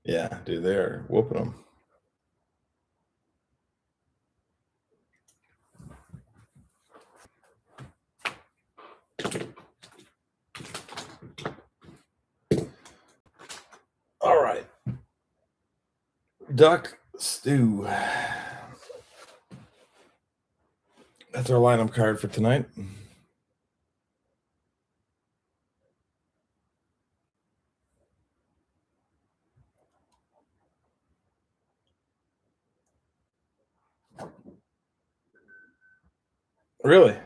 Yeah, dude, they're whooping them. All right. Duck stew. That's our lineup card for tonight. Really?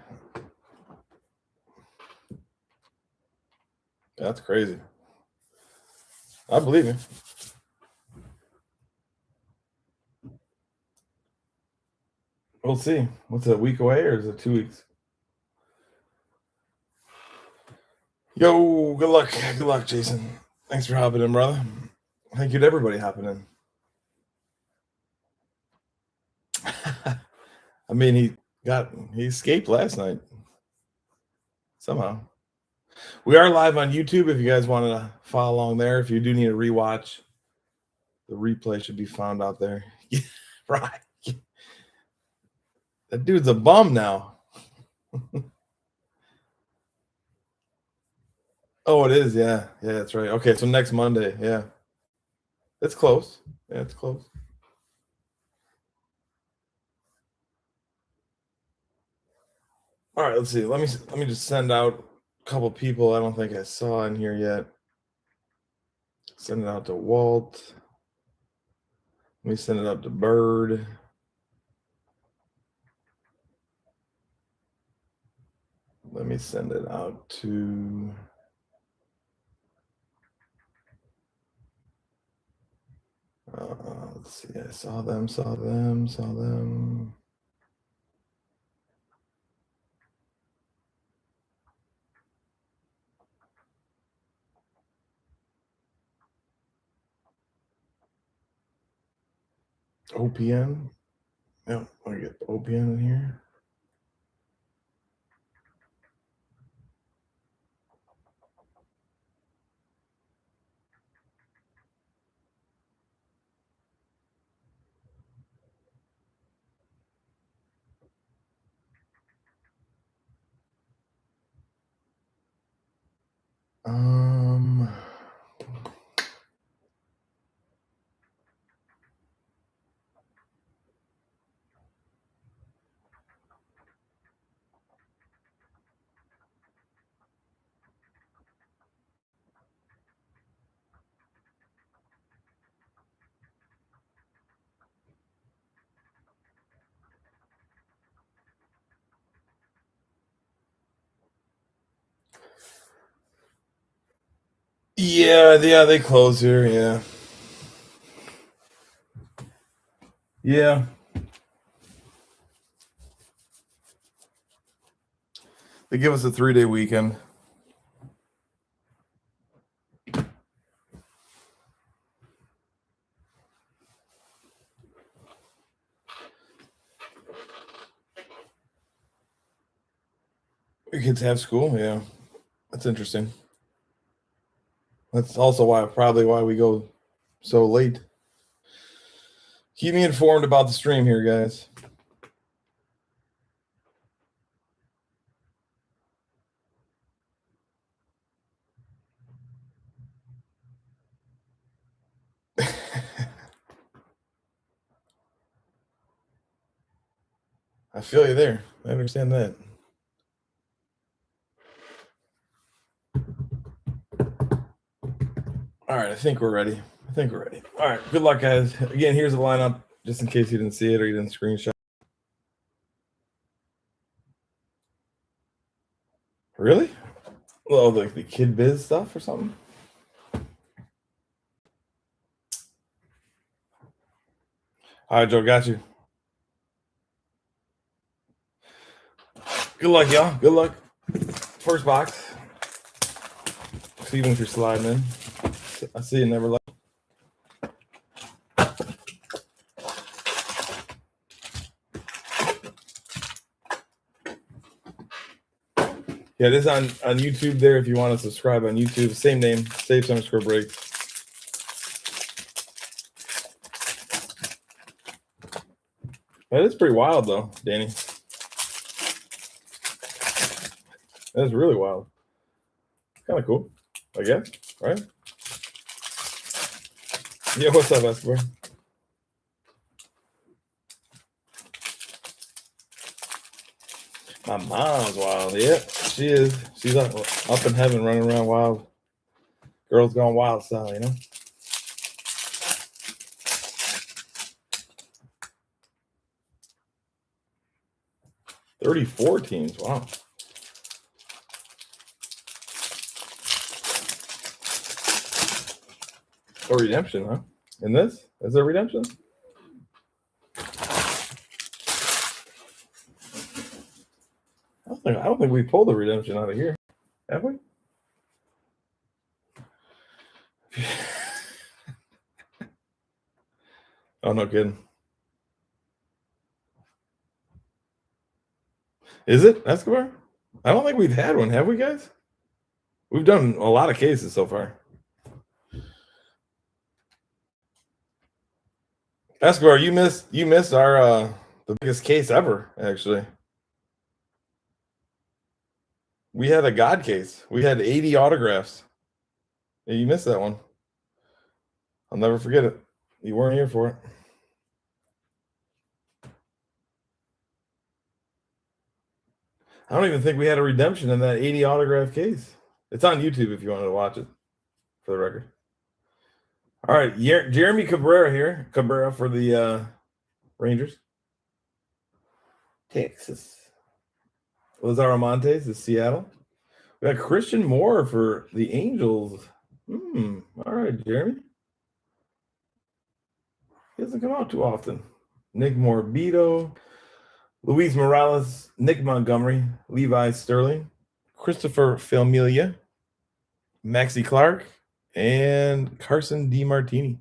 That's crazy. I believe you. We'll see. What's it, a week away or is it 2 weeks? Yo, good luck. Good luck, Jason. Thanks for hopping in, brother. Thank you to everybody hopping in. I mean, he escaped last night. Somehow. We are live on YouTube if you guys want to follow along there. If you do need a rewatch, the replay should be found out there. Yeah, right. That dude's a bum now. Oh, it is. Yeah. Yeah, that's right. Okay, so next Monday. Yeah. It's close. Yeah, it's close. All right, let's see. Let me just send out a couple people I don't think I saw in here yet. Send it out to Walt. Let me send it up to Bird. Let me send it out to let's see. I saw them. OPN. Yeah, let me get OPN in here. Yeah, they close here. Yeah. They give us a 3-day weekend. Your kids have school. Yeah, that's interesting. That's also why we go so late. Keep me informed about the stream here, guys. I feel you there. I understand that. All right, I think we're ready. All right, good luck, guys. Again, here's the lineup, just in case you didn't see it or you didn't screenshot. Really? Well, like the Kid Biz stuff or something? All right, Joe, got you. Good luck, y'all. Good luck. First box. Even if you're sliding in. I see you never left. Yeah, this is on YouTube there if you want to subscribe on YouTube. Same name, Saves_Breaks. That is pretty wild, though, Danny. That is really wild. Kind of cool, I guess, right? Yeah, what's up, Escobar? My mom's wild. Yeah, she is. She's up in heaven, running around wild. Girls gone wild style, you know? 34 teams. Wow. A redemption, huh? In this? Is there redemption? I don't think we pulled the redemption out of here. Have we? Oh, no kidding. Is it Escobar? I don't think we've had one, have we, guys? We've done a lot of cases so far. Escobar, you missed our the biggest case ever, actually. We had a God case. We had 80 autographs. Yeah, you missed that one. I'll never forget it. You weren't here for it. I don't even think we had a redemption in that 80 autograph case. It's on YouTube if you wanted to watch it, for the record. All right, Jeremy Cabrera here. Cabrera for the Rangers. Texas. Lazaro Montes is Seattle. We got Christian Moore for the Angels. All right, Jeremy. He doesn't come out too often. Nick Morbido. Luis Morales, Nick Montgomery, Levi Sterling, Christopher Familia, Maxie Clark, and Carson DiMartini.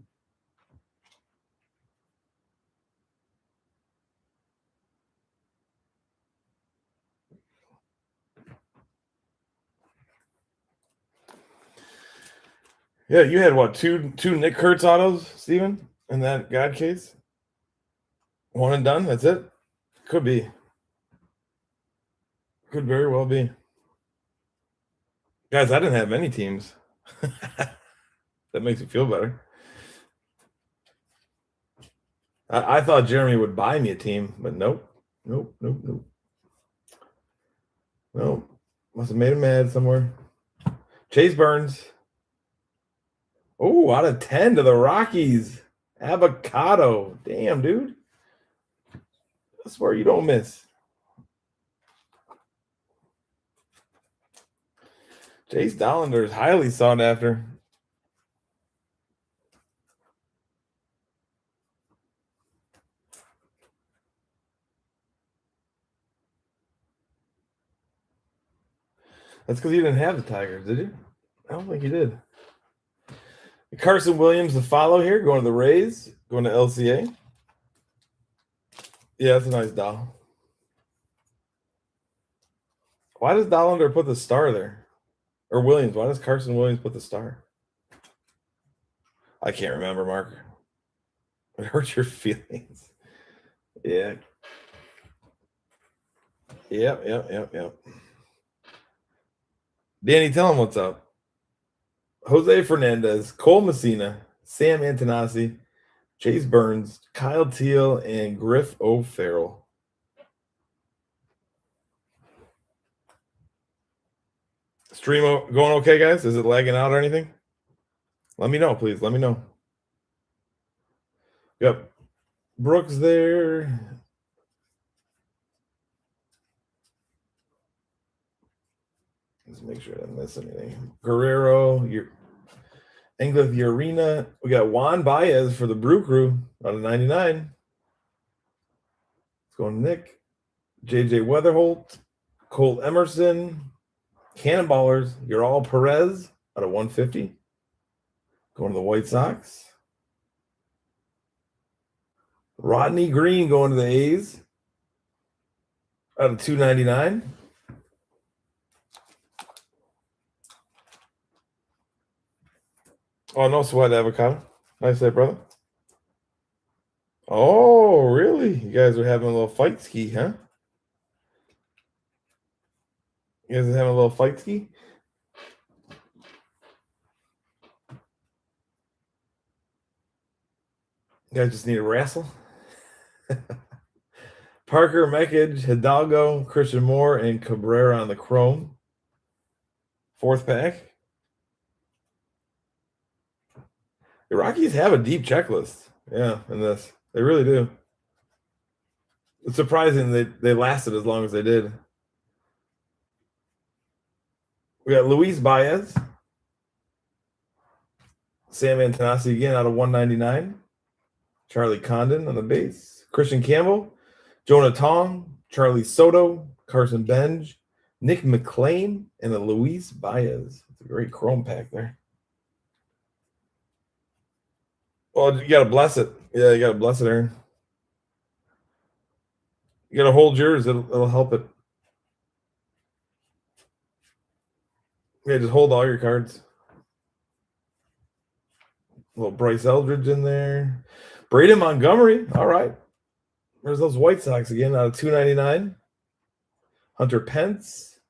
Yeah, you had what, two Nick Kurtz autos, Steven, in that God case? One and done, that's it? Could be. Could very well be. Guys, I didn't have any teams. That makes me feel better. I thought Jeremy would buy me a team, but nope. Nope. Must have made him mad somewhere. Chase Burns. Oh, out of 10 to the Rockies. Avocado. Damn, dude. I swear you don't miss. Chase Dollander is highly sought after. That's because you didn't have the Tigers, did you? I don't think you did. Carson Williams to follow here, going to the Rays, going to LCA. Yeah, that's a nice doll. Why does Dollander put the star there? Or Williams? Why does Carson Williams put the star? I can't remember, Mark. It hurts your feelings. Yeah. Yep. Danny, tell him what's up. Jose Fernandez, Cole Messina, Sam Antonassi, Chase Burns, Kyle Teal, and Griff O'Farrell. Stream going okay, guys? Is it lagging out or anything? Let me know, please. Let me know. Yep. Brooks there. Let's make sure I didn't miss anything. Guerrero, Engleth Urena. We got Juan Baez for the Brew Crew out of 99. Let's go Nick. JJ Weatherholt, Cole Emerson, Cannonballers. You're all Perez out of 150. Going to the White Sox. Rodney Green going to the A's out of 299. Oh, no sweat, Avocado. Nice day, brother. Oh, really? You guys are having a little fight ski, huh? You guys are having a little fight ski? You guys just need a wrestle? Parker, Mekage, Hidalgo, Christian Moore, and Cabrera on the chrome. 4th pack. The Rockies have a deep checklist. Yeah, in this. They really do. It's surprising they lasted as long as they did. We got Luis Baez. Sam Antonassi again out of 199. Charlie Condon on the base. Christian Campbell. Jonah Tong. Charlie Soto. Carson Benj. Nick McLean. And a Luis Baez. It's a great chrome pack there. Well, you got to bless it. Yeah, you got to bless it, Aaron. You got to hold yours. It'll help it. Yeah, just hold all your cards. A little Bryce Eldridge in there. Braden Montgomery. All right. There's those White Sox again out of 299. Hunter Pence.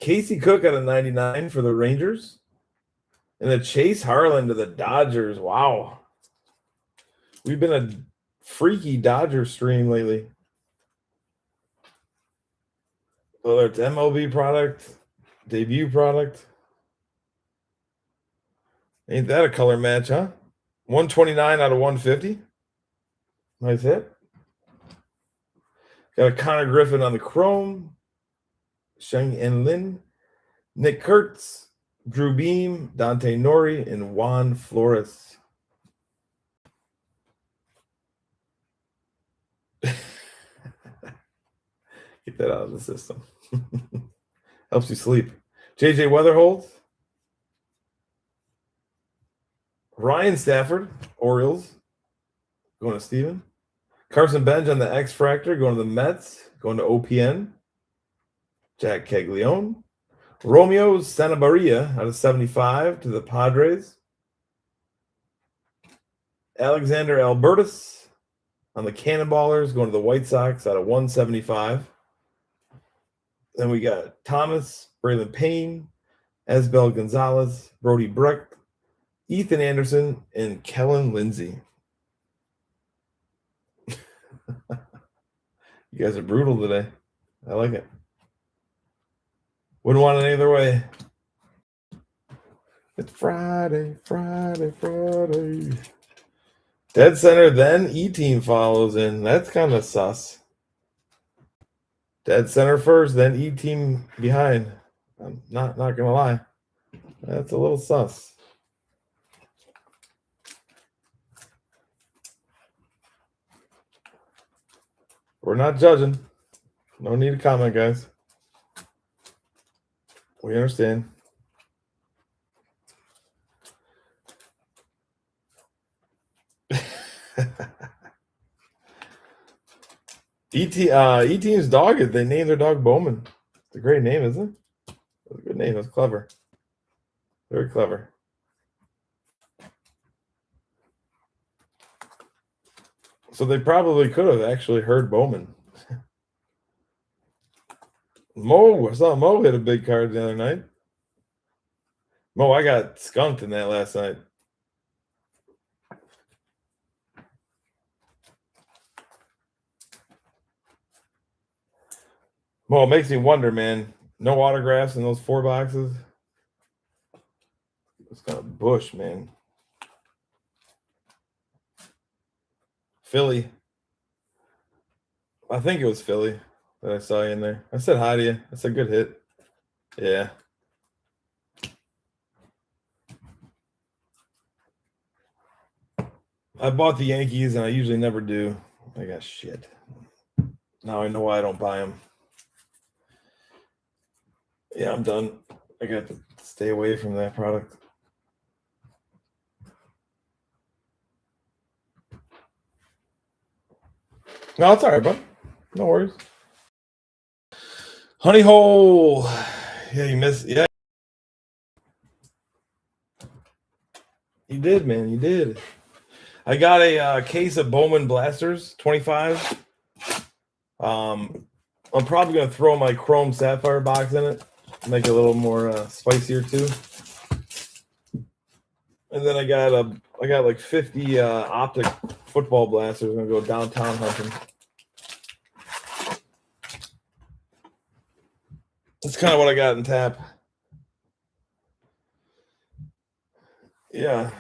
Casey Cook out of 99 for the Rangers. And the Chase Harlan to the Dodgers. Wow. We've been a freaky Dodger stream lately. Whether it's MLB product, debut product. Ain't that a color match, huh? 129 out of 150. Nice hit. Got a Connor Griffin on the chrome. Sheng En Lin. Nick Kurtz. Drew Beam. Dante Nori. And Juan Flores. Get that out of the system. Helps you sleep. JJ Weatherholt. Ryan Stafford, Orioles. Going to Steven. Carson Benj on the X Fractor. Going to the Mets. Going to OPN. Jack Caglione. Romeo Santabarria out of 75 to the Padres. Alexander Albertus on the Cannonballers. Going to the White Sox out of 175. Then we got Thomas, Braylon Payne, Esbel Gonzalez, Brody Brecht, Ethan Anderson, and Kellen Lindsay. You guys are brutal today. I like it. Wouldn't want it any other way. It's Friday. Dead center, then E-Team follows in. That's kind of sus. Dead center first, then E-Team behind. I'm not going to lie. That's a little sus. We're not judging. No need to comment, guys. We understand. E-Team's dog, they named their dog Bowman. It's a great name, isn't it? It's a good name. It's clever. Very clever. So they probably could have actually heard Bowman. I saw Mo hit a big card the other night. Mo, I got skunked in that last night. Well, it makes me wonder, man. No autographs in those 4 boxes. It's kind of bush, man. Philly. I think it was Philly that I saw you in there. I said hi to you. That's a good hit. Yeah. I bought the Yankees, and I usually never do. I got shit. Now I know why I don't buy them. Yeah, I'm done. I got to stay away from that product. No, it's all right, bud. No worries. Honey hole. Yeah, you missed. Yeah. You did, man. You did. I got a case of Bowman Blasters 25. I'm probably gonna throw my Chrome Sapphire box in it, make it a little more spicier too. And then I got like 50 optic football blasters. I'm gonna go downtown hunting. That's kind of what I got in tap. Yeah.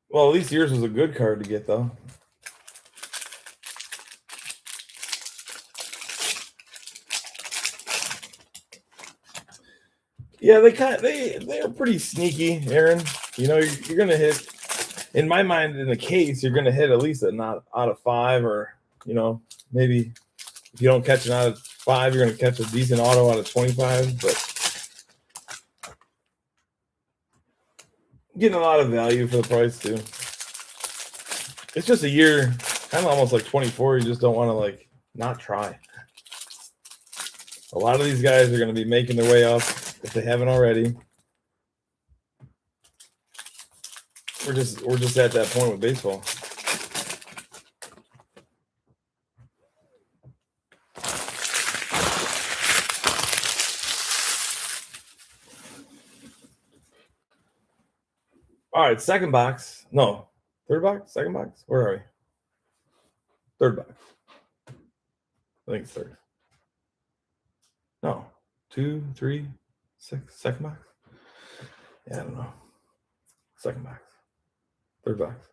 Well, at least yours was a good card to get though. Yeah, they're pretty sneaky, Aaron. You know, you're gonna hit. In my mind, in the case, you're gonna hit at least a not out of 5, or maybe if you don't catch an out of 5, you're gonna catch a decent auto out of 25. But getting a lot of value for the price too. It's just a year, kind of almost like 24. You just don't want to like not try. A lot of these guys are going to be making their way up if they haven't already. We're just at that point with baseball. All right, second box. No, third box, second box. Where are we? Third box. I think it's third. No, 2, 3, 6. Second box. Yeah, I don't know. Second box. Third box.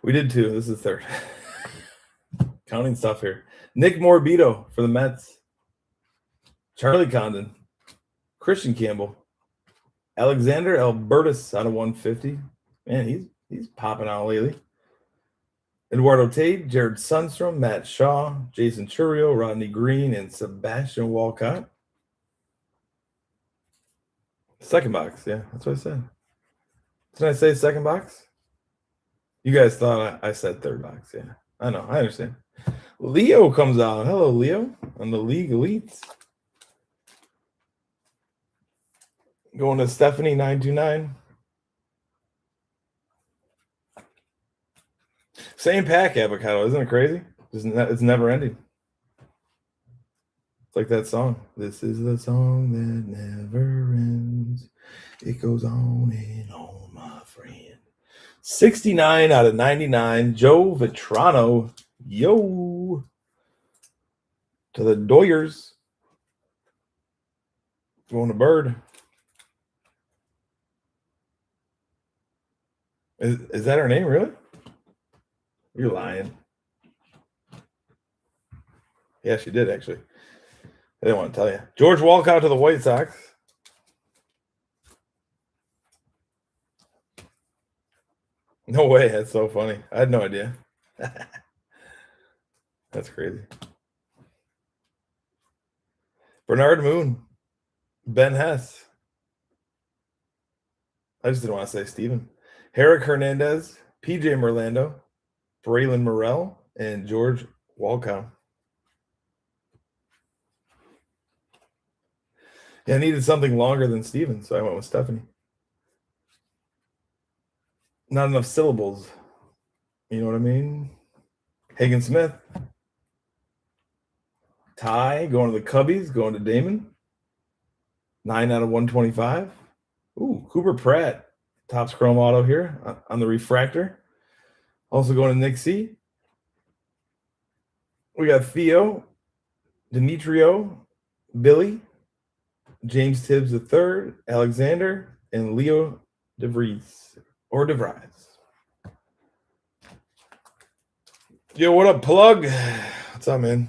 We did 2. This is third. Counting stuff here. Nick Morbido for the Mets. Charlie Condon. Christian Campbell. Alexander Albertus out of 150. Man, he's popping out lately. Eduardo Tate, Jared Sundstrom, Matt Shaw, Jason Churio, Rodney Green, and Sebastian Walcott. Second box, yeah, that's what I said. Didn't I say second box? You guys thought I said third box, yeah. I know, I understand. Leo comes out. Hello, Leo, on the League Elites. Going to Stephanie 929. Same pack, avocado. Isn't it crazy? It's never ending. It's like that song. This is the song that never ends. It goes on and on, my friend. 69 out of 99. Joe Vitrano. Yo. To the Doyers. Going to Bird. Is that her name, really? You're lying. Yeah, she did, actually. I didn't want to tell you. George Walcott to the White Sox. No way. That's so funny. I had no idea. That's crazy. Bernard Moon. Ben Hess. I just didn't want to say Steven. Herrick Hernandez. PJ Merlando. Braylon Morrell. And George Walcott. Yeah, I needed something longer than Steven, so I went with Stephanie. Not enough syllables. You know what I mean? Hagen Smith. Ty going to the Cubbies, going to Damon. 9 out of 125. Ooh, Cooper Pratt. Topps Chrome Auto here on the refractor. Also going to Nick C. We got Theo, Demetrio, Billy, James Tibbs III, Alexander, and Leo DeVries. Or DeVries. Yo, what up, Plug? What's up, man?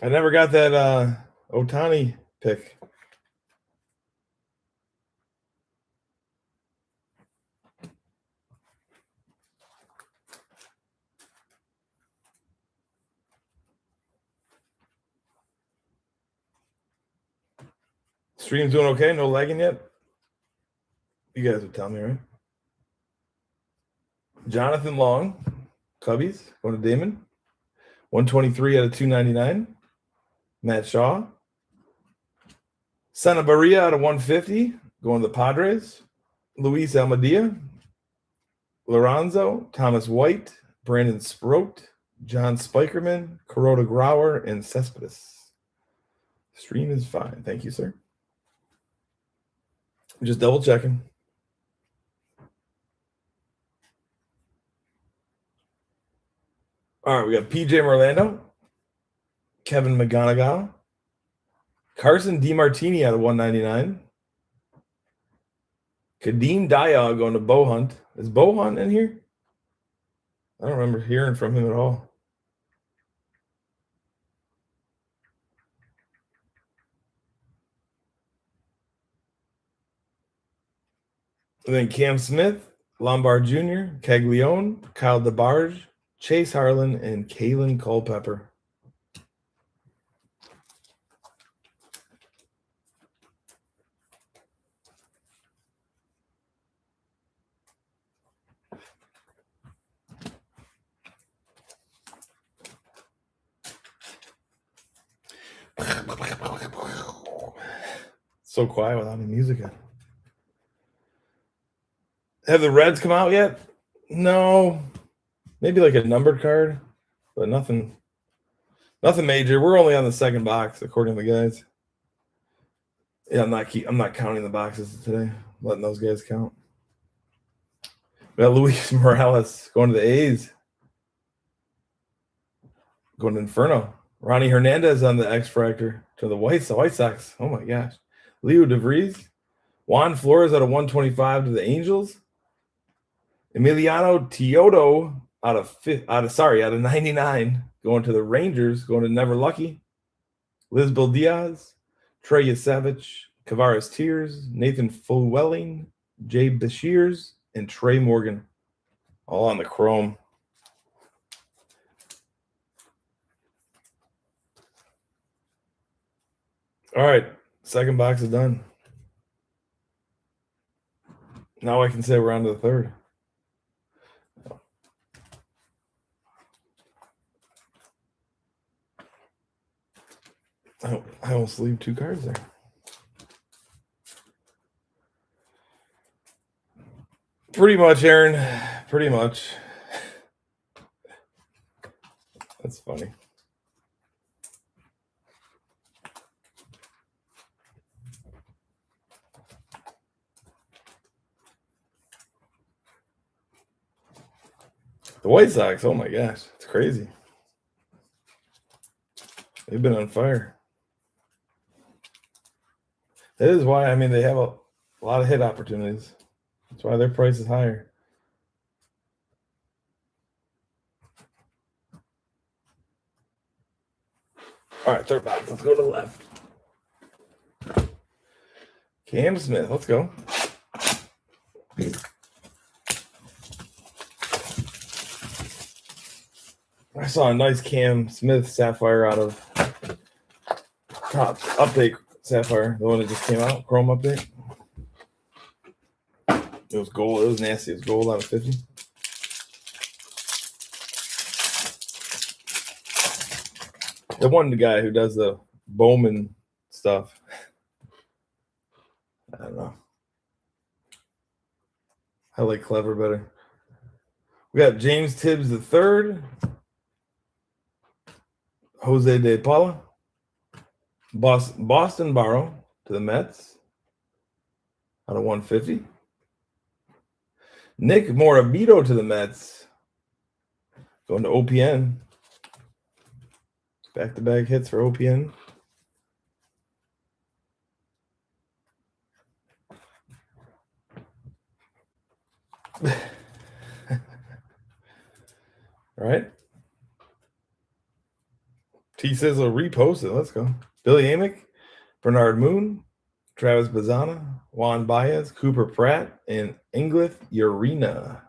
I never got that Otani pick. Stream's doing okay? No lagging yet? You guys would tell me, right? Jonathan Long, Cubbies, going to Damon. 123 out of 299. Matt Shaw. Santabaria out of 150, going to the Padres. Luis Almeida. Lorenzo, Thomas White, Brandon Sproat, John Spikerman, Kuroda Grauer, and Cespedes. Stream is fine. Thank you, sir. Just double checking. All right, we got PJ Merlando, Kevin McGonigal, Carson DiMartini out of 199. Kadeem Diog going to Bow Hunt. Is Bow Hunt in here? I don't remember hearing from him at all. And then Cam Smith, Lombard Jr., Caglione, Kyle DeBarge, Chase Harlan, and Kalen Culpepper. So quiet without any music on. Have the Reds come out yet? No. Maybe like a numbered card, but nothing major. We're only on the second box, according to the guys. Yeah, I'm not counting the boxes today. I'm letting those guys count. We got Luis Morales going to the A's. Going to Inferno. Ronnie Hernandez on the X Fractor to the White Sox. Oh my gosh. Leo DeVries. Juan Flores out of 125 to the Angels. Emiliano Teodo out of 99 going to the Rangers, going to Never Lucky. Lisbel Diaz, Trey Yasevich, Kavaris Tears, Nathan Fulwelling, Jay Bashirs, and Trey Morgan. All on the chrome. All right, second box is done. Now I can say we're on to the third. I almost leave two cards there. Pretty much, Aaron. Pretty much. That's funny. The White Sox, oh my gosh, it's crazy. They've been on fire. That is why, I mean, they have a lot of hit opportunities. That's why their price is higher. All right, third box. Let's go to the left. Cam Smith, let's go. I saw a nice Cam Smith Sapphire out of Top Update Sapphire, the one that just came out, Chrome Update. It was gold. It was nasty. It was gold out of 50. The one guy who does the Bowman stuff. I don't know. I like Clever better. We got James Tibbs III, Jose De Paula, Boston Barrow to the Mets out of 150. Nick Morabito to the Mets, going to OPN. Back-to-back hits for OPN. All right. T-Sizzle reposted. Let's go. Billy Amick, Bernard Moon, Travis Bazana, Juan Baez, Cooper Pratt, and Ingrid Urena.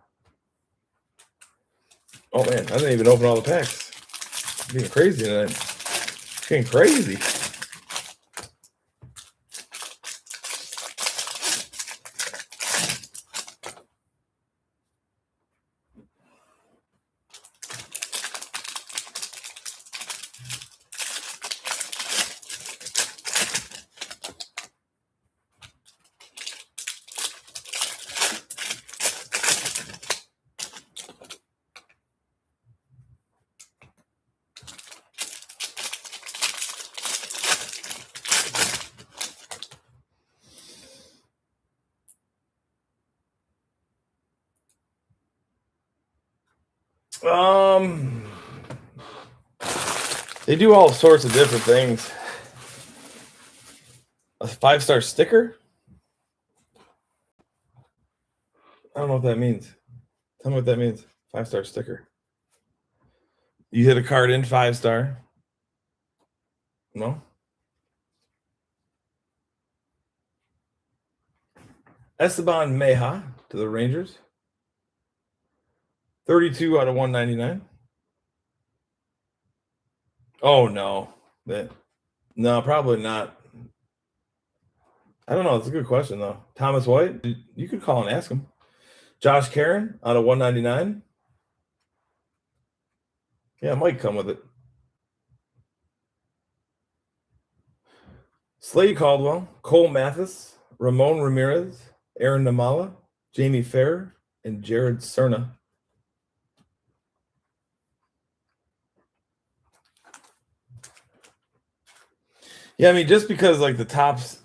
Oh, man. I didn't even open all the packs. It's getting crazy tonight. It's getting crazy. They do all sorts of different things. A 5-star sticker? I don't know what that means. Tell me what that means. 5-star sticker. You hit a card in 5-star. No? Esteban Meja to the Rangers. 32 out of 199. Oh, no. No, probably not. I don't know. It's a good question, though. Thomas White, you could call and ask him. Josh Karen out of 199. Yeah, it might come with it. Slade Caldwell, Cole Mathis, Ramon Ramirez, Aaron Namala, Jamie Ferrer, and Jared Cerna. Yeah, I mean, just because like the tops,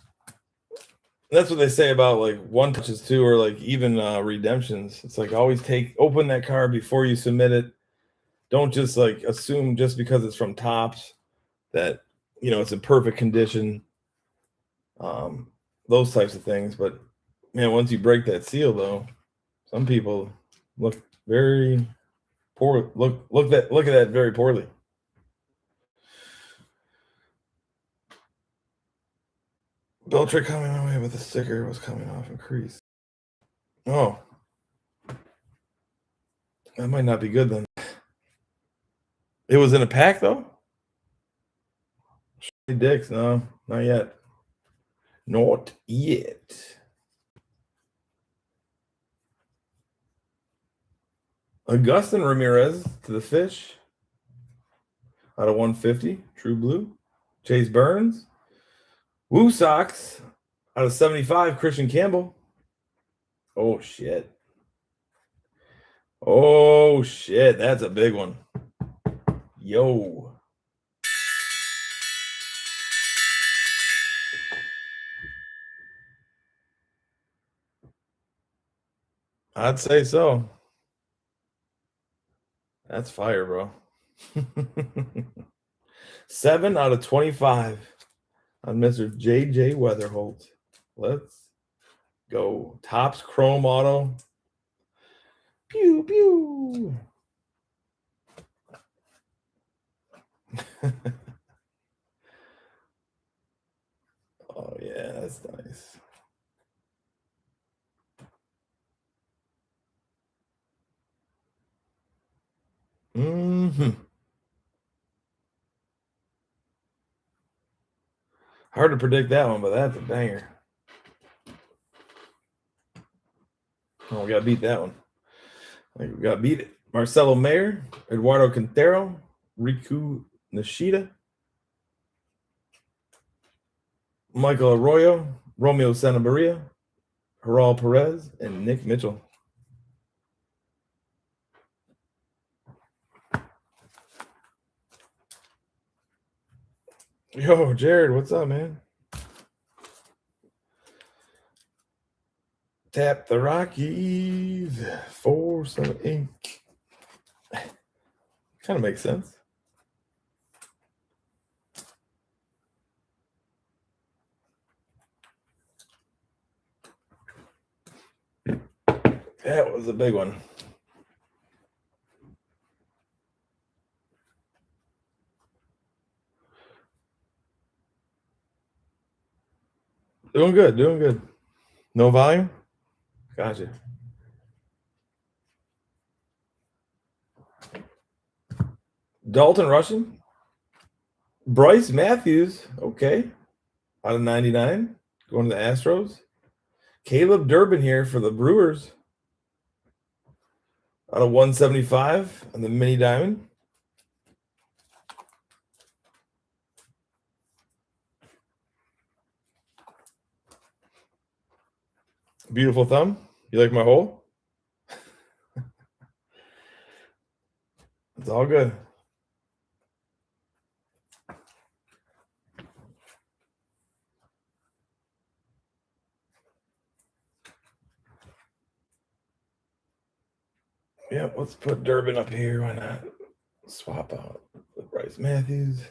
that's what they say about like one touches too, or like even redemptions. It's like always open that card before you submit it. Don't just like assume just because it's from tops that it's in perfect condition. Those types of things. But man, once you break that seal, though, some people look very poor. Look at that very poorly. Beltrick coming away with the sticker was coming off in crease. Oh, that might not be good then. It was in a pack though. Dicks, no, not yet. Not yet. Augustin Ramirez to the Fish out of 150. True Blue. Chase Burns. Woo Sox out of 75. Christian Campbell. Oh shit. Oh shit. That's a big one. Yo. I'd say so. That's fire, bro. 7 out of 25 on Mr. JJ Weatherholt. Let's go. Topps Chrome Auto. Pew, pew. Oh, yeah, that's nice. Hard to predict that one, but that's a banger. Oh, we got to beat that one. I think we got to beat it. Marcelo Mayer, Eduardo Quintero, Riku Nishida, Michael Arroyo, Romeo Santabaria, Haral Perez, and Nick Mitchell. Yo, Jared, what's up, man? Tap the Rockies for some ink. Kind of makes sense. That was a big one. Doing good, doing good. No volume? Gotcha. Dalton Rushing. Bryce Matthews, okay. Out of 99. Going to the Astros. Caleb Durbin here for the Brewers. Out of 175 on the mini diamond. Beautiful thumb. You like my hole? It's all good. Yeah, let's put Durbin up here. Why not? Swap out the Bryce Matthews.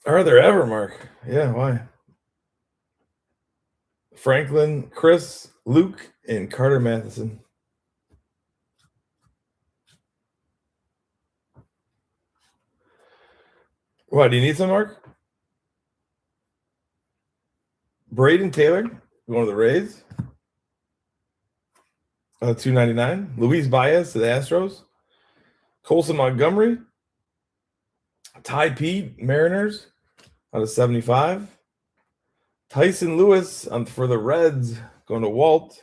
Are there ever, Mark? Yeah, why? Franklin, Chris, Luke, and Carter Matheson. What, do you need some, Mark? Braden Taylor, going to the Rays. $2.99. Luis Baez to the Astros. Colson Montgomery. Ty Pete, Mariners, out of 75. Tyson Lewis for the Reds, going to Walt.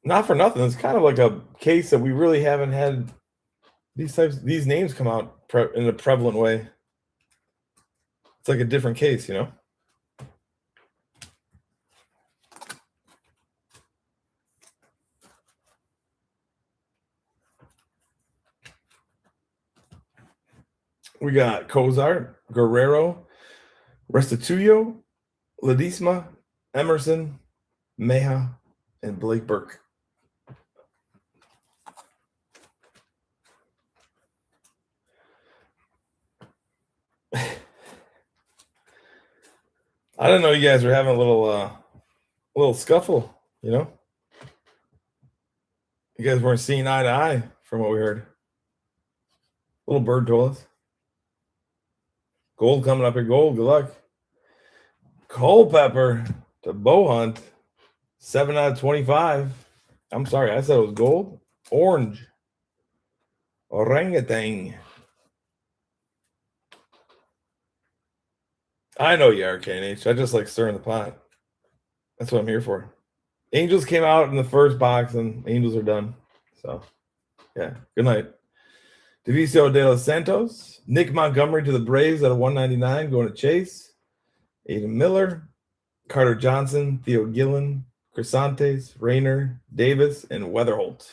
Not for nothing. It's kind of like a case that we really haven't had these names come out in a prevalent way. It's like a different case, you know? We got Kozar, Guerrero, Restituyo, Ledesma, Emerson, Meja, and Blake Burke. I didn't know you guys were having a little scuffle, you know? You guys weren't seeing eye to eye from what we heard. Little bird told us. Gold coming up here. Gold, good luck. Culpepper to Bow Hunt. 7 out of 25. I'm sorry, I said it was gold. Orange. Orangutan. I know you are, KNH. I just like stirring the pot. That's what I'm here for. Angels came out in the first box, and Angels are done. So, yeah. Good night. Devicio de los Santos. Nick Montgomery to the Braves at a 199, going to Chase. Aiden Miller. Carter Johnson. Theo Gillen. Crisantes. Rayner. Davis. And Weatherholt.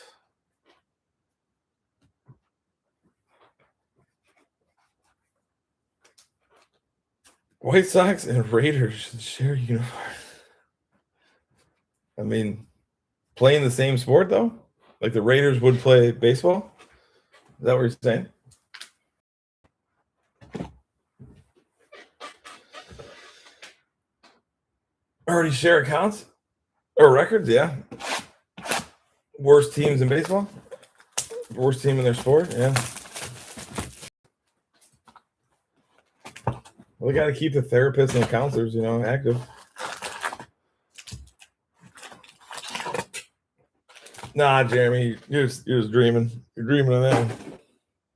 White Sox and Raiders should share uniform. I mean, playing the same sport, though? Like the Raiders would play baseball? Is that what you're saying? Already share accounts? Or records, yeah. Worst teams in baseball? Worst team in their sport, yeah. Well, they got to keep the therapists and the counselors, active. Nah, Jeremy, you're just dreaming. You're dreaming of them.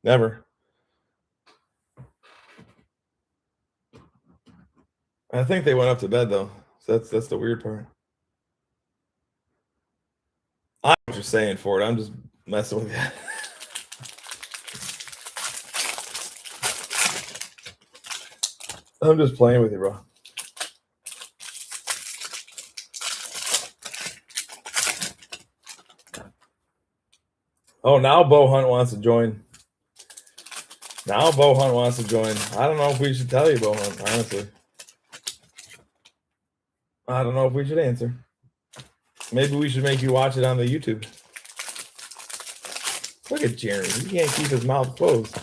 Never. I think they went up to bed though. So that's the weird part. I know what you're saying for it. I'm just messing with you. I'm just playing with you, bro. Oh, now Bo Hunt wants to join. I don't know if we should tell you, Bo Hunt, honestly. I don't know if we should answer. Maybe we should make you watch it on the YouTube. Look at Jeremy. He can't keep his mouth closed.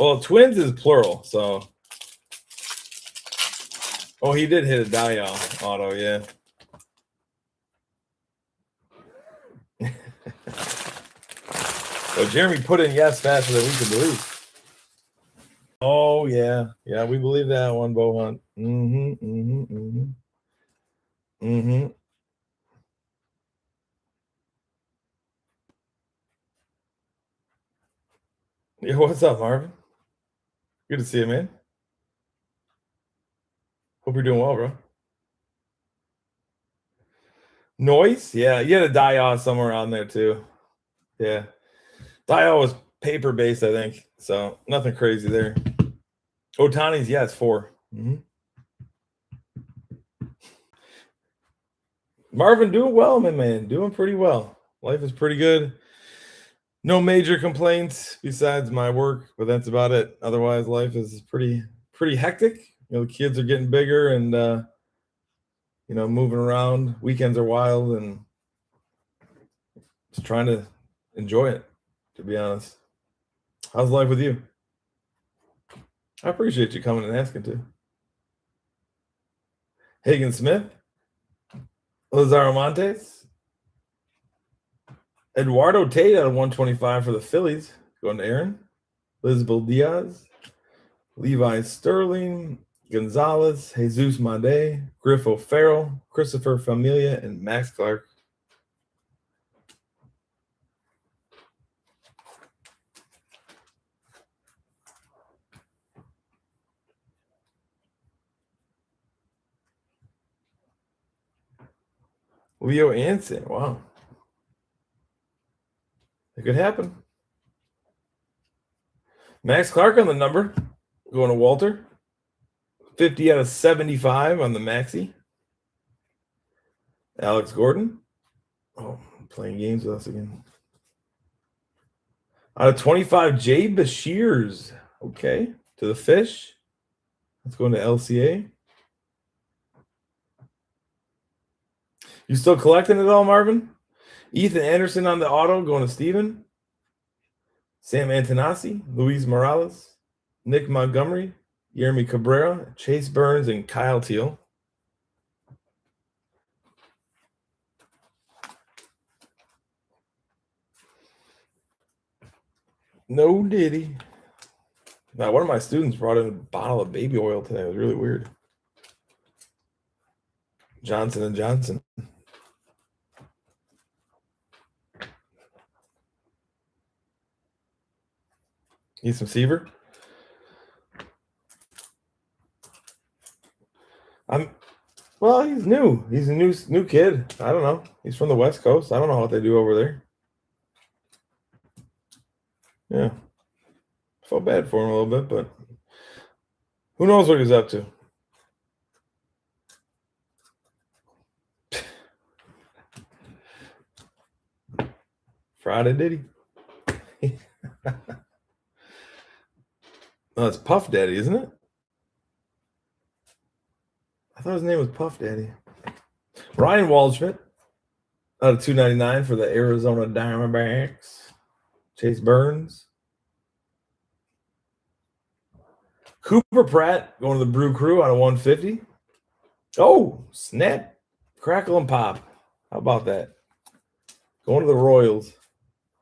Well, twins is plural, so. Oh, he did hit a dial auto, yeah. So Jeremy put in yes faster than we could believe. Oh, yeah. Yeah, we believe that one, Bo Hunt. Yeah, what's up, Marvin? Good to see you, man. Hope you're doing well, bro. Noise? Yeah, you had a dial somewhere on there, too. Yeah. Dial was paper-based, I think. So, nothing crazy there. Otani's, yes, 4. Marvin doing well, my man. Doing pretty well. Life is pretty good. No major complaints besides my work, but that's about it. Otherwise, life is pretty hectic. The kids are getting bigger and moving around. Weekends are wild and just trying to enjoy it, to be honest. How's life with you? I appreciate you coming and asking too. Hagen Smith, Lazaro Montes, Eduardo Tate out of 125 for the Phillies, going to Aaron. Lisbel Diaz, Levi Sterling, Gonzalez, Jesus Made, Griff O'Farrell, Christopher Familia, and Max Clark. Leo Anson, wow. It could happen. Max Clark on the number, going to Walter. 50 out of 75 on the Maxi. Alex Gordon. Oh, playing games with us again. Out of 25, Jay Bashirs. Okay, to the Fish. Let's go into LCA. You still collecting it all, Marvin? Ethan Anderson on the auto, going to Steven. Sam Antonassi, Luis Morales, Nick Montgomery, Jeremy Cabrera, Chase Burns, and Kyle Teal. No diddy. Now, one of my students brought in a bottle of baby oil today. It was really weird. Johnson & Johnson. Need some Seaver? Well, he's new. He's a new kid. I don't know. He's from the West Coast. I don't know what they do over there. Yeah. Felt bad for him a little bit, but who knows what he's up to. Friday did he? Oh, it's Puff Daddy, isn't it? I thought his name was Puff Daddy. Ryan Waldschmidt out of 299 for the Arizona Diamondbacks. Chase Burns. Cooper Pratt going to the Brew Crew out of 150. Oh, snap, crackle, and pop. How about that? Going to the Royals.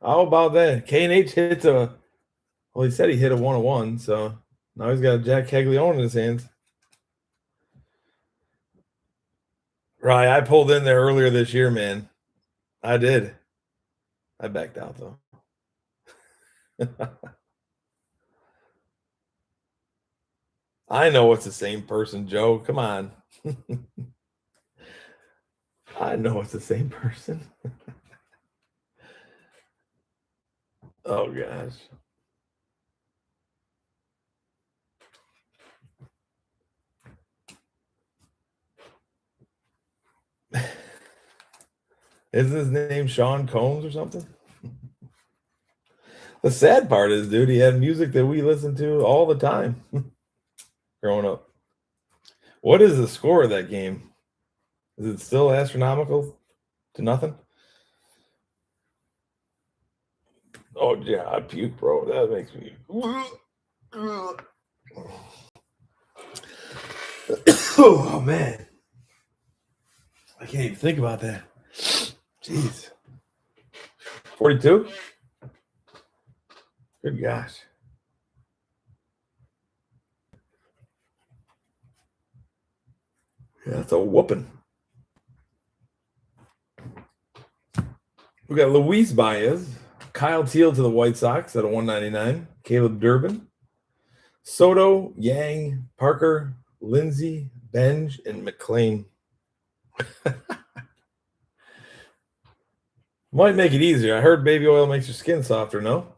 How about that? K&H hits well, he said he hit a 101, so now he's got a Jack Caglione in his hands. Right, I pulled in there earlier this year, man. I did. I backed out, though. I know it's the same person, Joe. Come on. I know it's the same person. Oh, gosh. Isn't his name Sean Combs or something? The sad part is, dude, he had music that we listened to all the time growing up. What is the score of that game? Is it still astronomical to nothing? Oh, yeah, I puke, bro. That makes me... Oh, man. I can't even think about that. Jeez. 42? Good gosh. Yeah, that's a whooping. We got Luis Baez, Kyle Teal to the White Sox at a 199, Caleb Durbin, Soto, Yang, Parker, Lindsey, Benj, and McLean. Might make it easier. I heard baby oil makes your skin softer, no?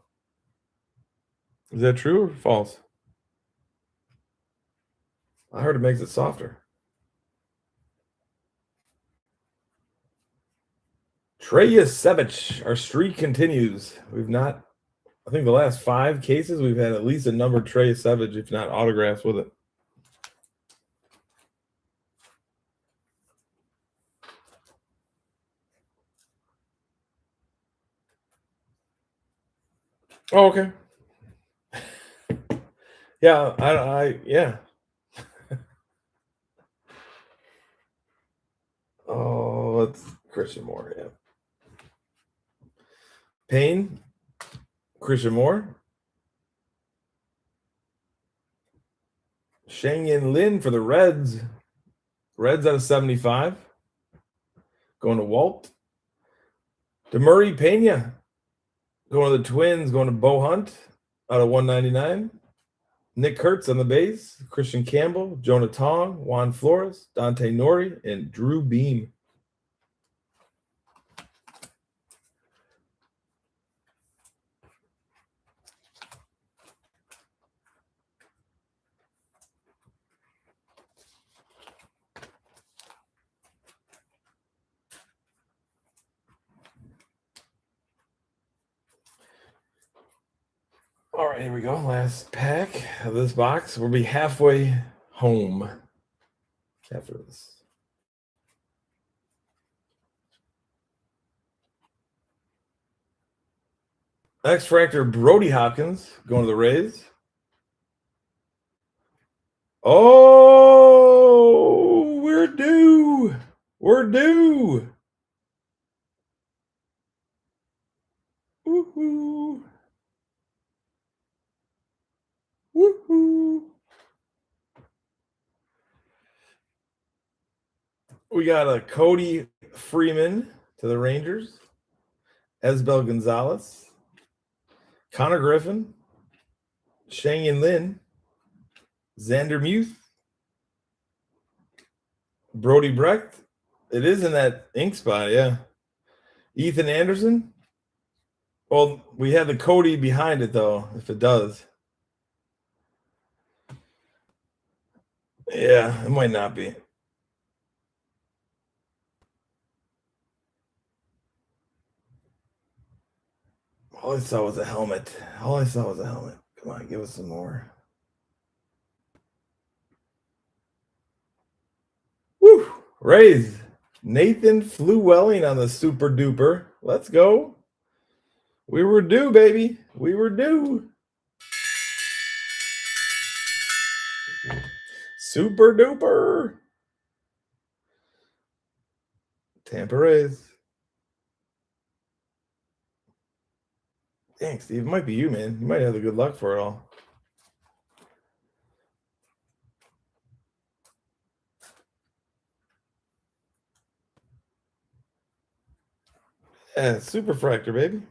Is that true or false? I heard it makes it softer. Treyasevich, our streak continues. We've not, I think the last 5 cases, we've had at least a numbered Treyasevich, if not autographs with it. Oh, okay. Yeah, yeah. Oh, it's Christian Moore, yeah. Payne, Christian Moore. Shang-Yin Lin for the Reds. Reds out of 75. Going to Walt. DeMurray Pena. Going to the Twins. Going to Bo Hunt out of 199. Nick Kurtz on the base. Christian Campbell. Jonah Tong. Juan Flores. Dante Nori. And Drew Beam. All right, here we go. Last pack of this box. We'll be halfway home after this. X-Fractor Brody Hopkins going to the Rays. Oh, we're due. We're due. Woohoo. Woohoo. We got a Cody Freeman to the Rangers. Esbel Gonzalez. Connor Griffin. Shang-Yin Lin. Xander Muth. Brody Brecht. It is in that ink spot, yeah. Ethan Anderson. Well, we have the Cody behind it, though, if it does. Yeah, it might not be. All I saw was a helmet. All I saw was a helmet. Come on, give us some more. Woo! Rays. Nathan Flewelling on the super duper. Let's go. We were due, baby. We were due. Super duper. Tampa Rays. Dang, Steve, it might be you, man. You might have the good luck for it all. Yeah, super fractor, baby.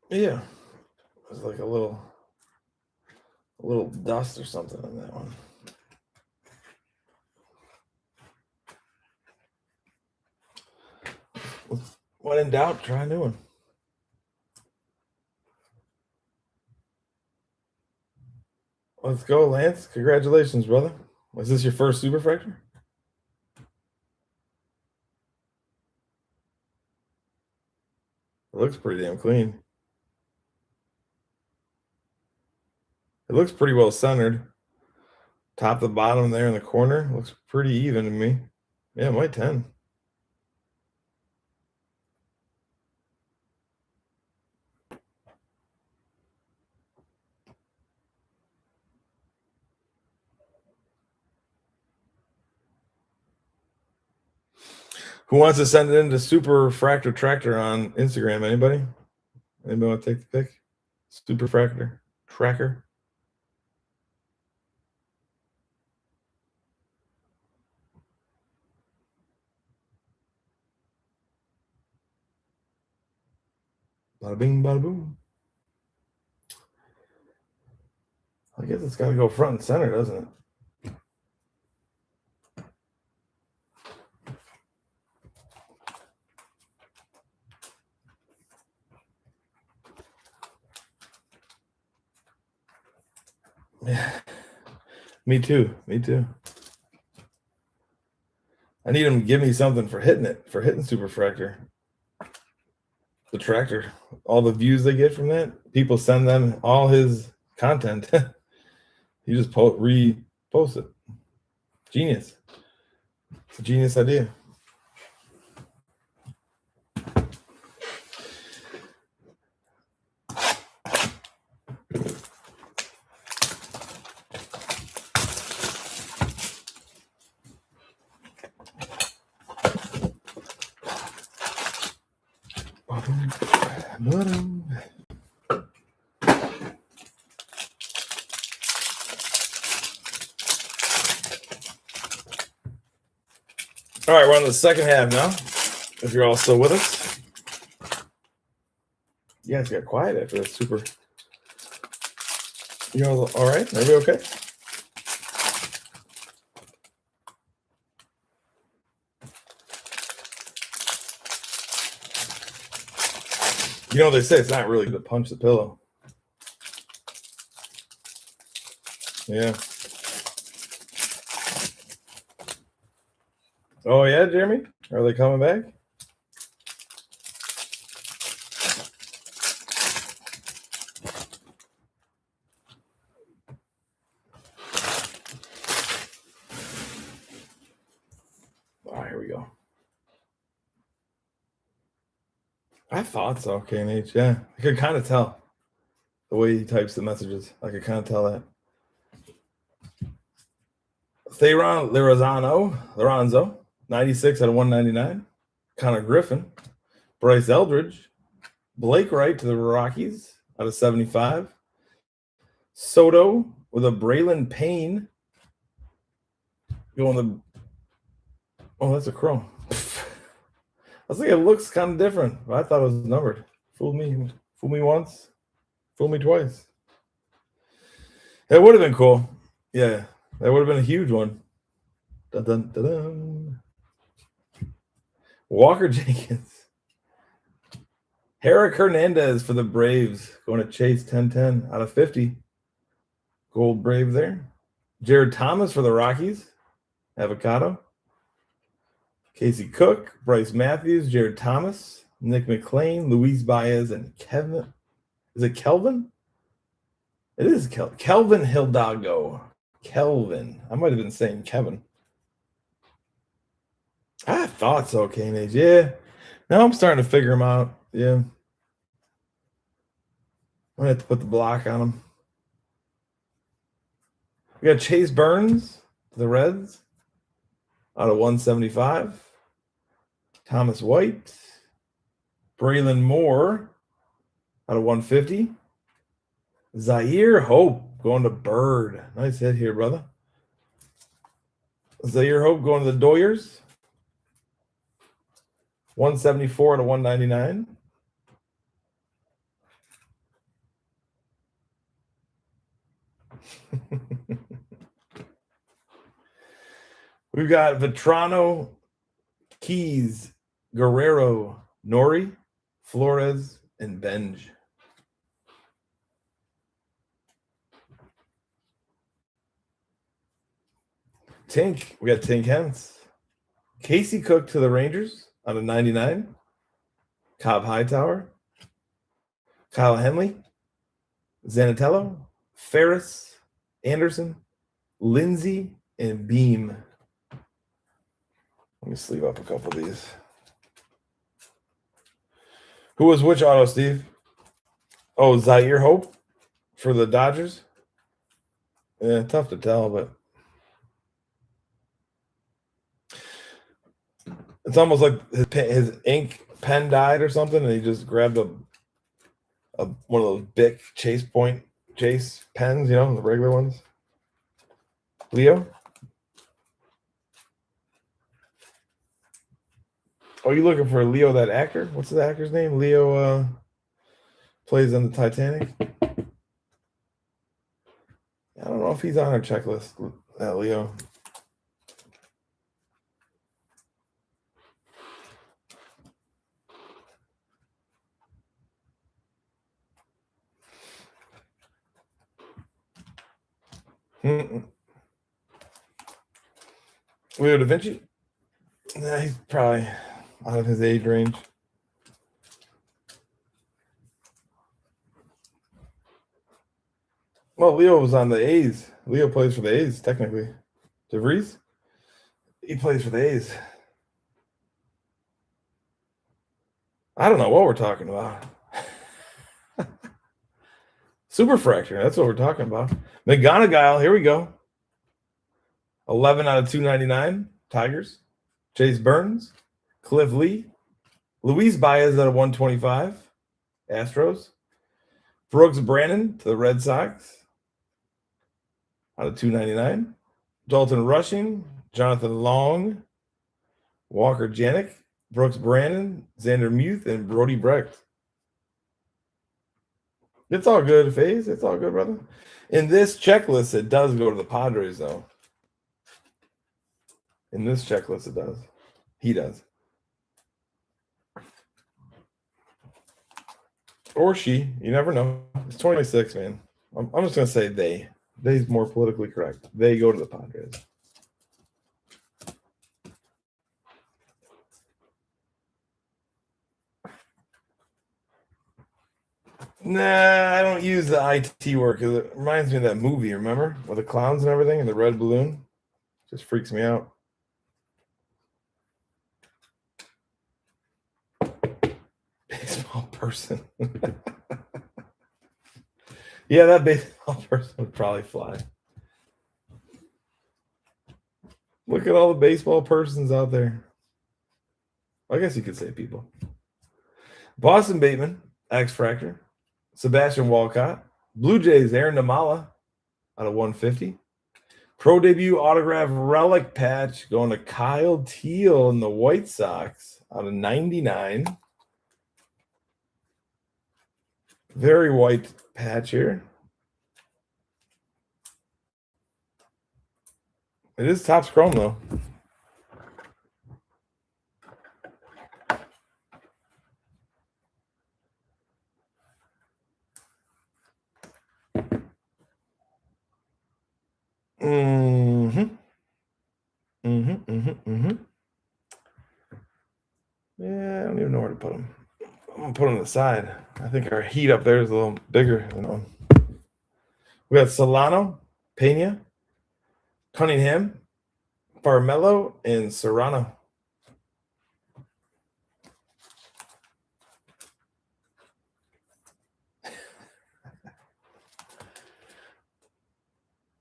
Yeah. There's like a little dust or something on that one. When in doubt, try a new one. Let's go, Lance. Congratulations, brother. Was this your first super fractor? It looks pretty damn clean. It looks pretty well centered. Top to bottom there in the corner. Looks pretty even to me. Yeah, might 10. Who wants to send it into Super Fractor Tractor on Instagram? Anybody? Anybody want to take the pick? Super Fractor Tracker. Bada bing, bada boom. I guess it's got to go front and center, doesn't it? Yeah. Me too. Me too. I need him to give me something for hitting Superfractor. The tractor. All the views they get from that, people send them all his content. He just repost it. Genius. It's a genius idea. All right, we're on the second half now. If you're all still with us. You guys got quiet after that super. You all right? Are we okay? You know, they say it's not really to punch the pillow. Yeah. Oh, yeah, Jeremy? Are they coming back? Oh, here we go. I thought so, K&H. Yeah. I could kind of tell the way he types the messages. I could kind of tell that. Theron Lorenzo, 96 out of 199. Connor Griffin. Bryce Eldridge. Blake Wright to the Rockies out of 75. Soto with a Braylon Payne. Going the. Oh, that's a chrome. I was thinking it looks kind of different, but I thought it was numbered. Fooled me. Fooled me once. Fooled me twice. That would have been cool. Yeah, that would have been a huge one. Dun, dun, dun, dun. Walker Jenkins. Herrick Hernandez for the Braves. Going to Chase 10-10 out of 50. Gold Brave there. Jared Thomas for the Rockies. Avocado. Casey Cook. Bryce Matthews. Jared Thomas. Nick McLean. Luis Baez. And Kevin. Is it Kelvin? It is Kelvin Hidalgo. Kelvin. I might have been saying Kevin. I thought so, K&H. Yeah. Now I'm starting to figure him out. Yeah. I'm going to have to put the block on him. We got Chase Burns, the Reds, out of 175. Thomas White. Braylon Moore, out of 150. Zaire Hope going to Bird. Nice hit here, brother. Zaire Hope going to the Doyers. 174 out of 199. We've got Vetrano, Keys, Guerrero, Nori, Flores, and Benj. Tink, we got Tink Hence. Casey Cook to the Rangers out of 99. Cobb Hightower. Kyle Henley. Zanatello. Ferris. Anderson. Lindsay. And Beam. Let me sleeve up a couple of these. Who was which auto, Steve? Oh, Zaire Hope for the Dodgers. Yeah, tough to tell, but it's almost like his ink pen died or something, and he just grabbed a one of those big Chase pens, you know, the regular ones. Leo? Oh, you looking for Leo, that actor? What's the actor's name? Leo plays on the Titanic. I don't know if he's on our checklist, Leo. Leo da Vinci? Nah, he's probably out of his age range. Well, Leo was on the A's. Leo plays for the A's, technically. DeVries? He plays for the A's. I don't know what we're talking about. Superfractor, that's what we're talking about. McGonagall, here we go. 11 out of 299, Tigers. Chase Burns, Cliff Lee, Luis Baez out of 125, Astros. Brooks Brannon to the Red Sox out of 299. Dalton Rushing, Jonathan Long, Walker Janik, Brooks Brannon, Xander Muth, and Brody Brecht. It's all good, FaZe. It's all good, brother. In this checklist, it does go to the Padres, though. In this checklist, it does. He does. Or she. You never know. It's 26, man. I'm just going to say they. They's more politically correct. They go to the Padres. Nah, I don't use the IT word because it reminds me of that movie, remember? With the clowns and everything and the red balloon. Just freaks me out. Baseball person. Yeah, that baseball person would probably fly. Look at all the baseball persons out there. I guess you could say people. Boston Bateman, X Fractor. Sebastian Walcott. Blue Jays, Aaron Namala out of 150. Pro debut autograph relic patch going to Kyle Teal in the White Sox out of 99. Very white patch here. It is Topps Chrome, though. Yeah, I don't even know where to put them. I'm going to put them on the side. I think our heat up there is a little bigger. We got Solano, Pena, Cunningham, Farmello, and Serrano.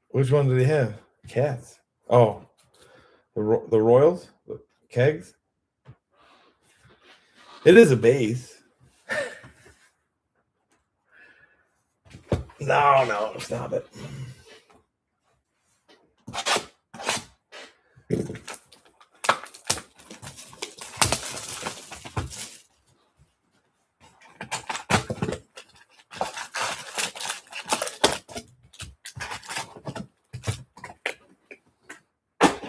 Which one did he have? Cats. Oh, the Royals? The Kegs? It is a base. No, stop it.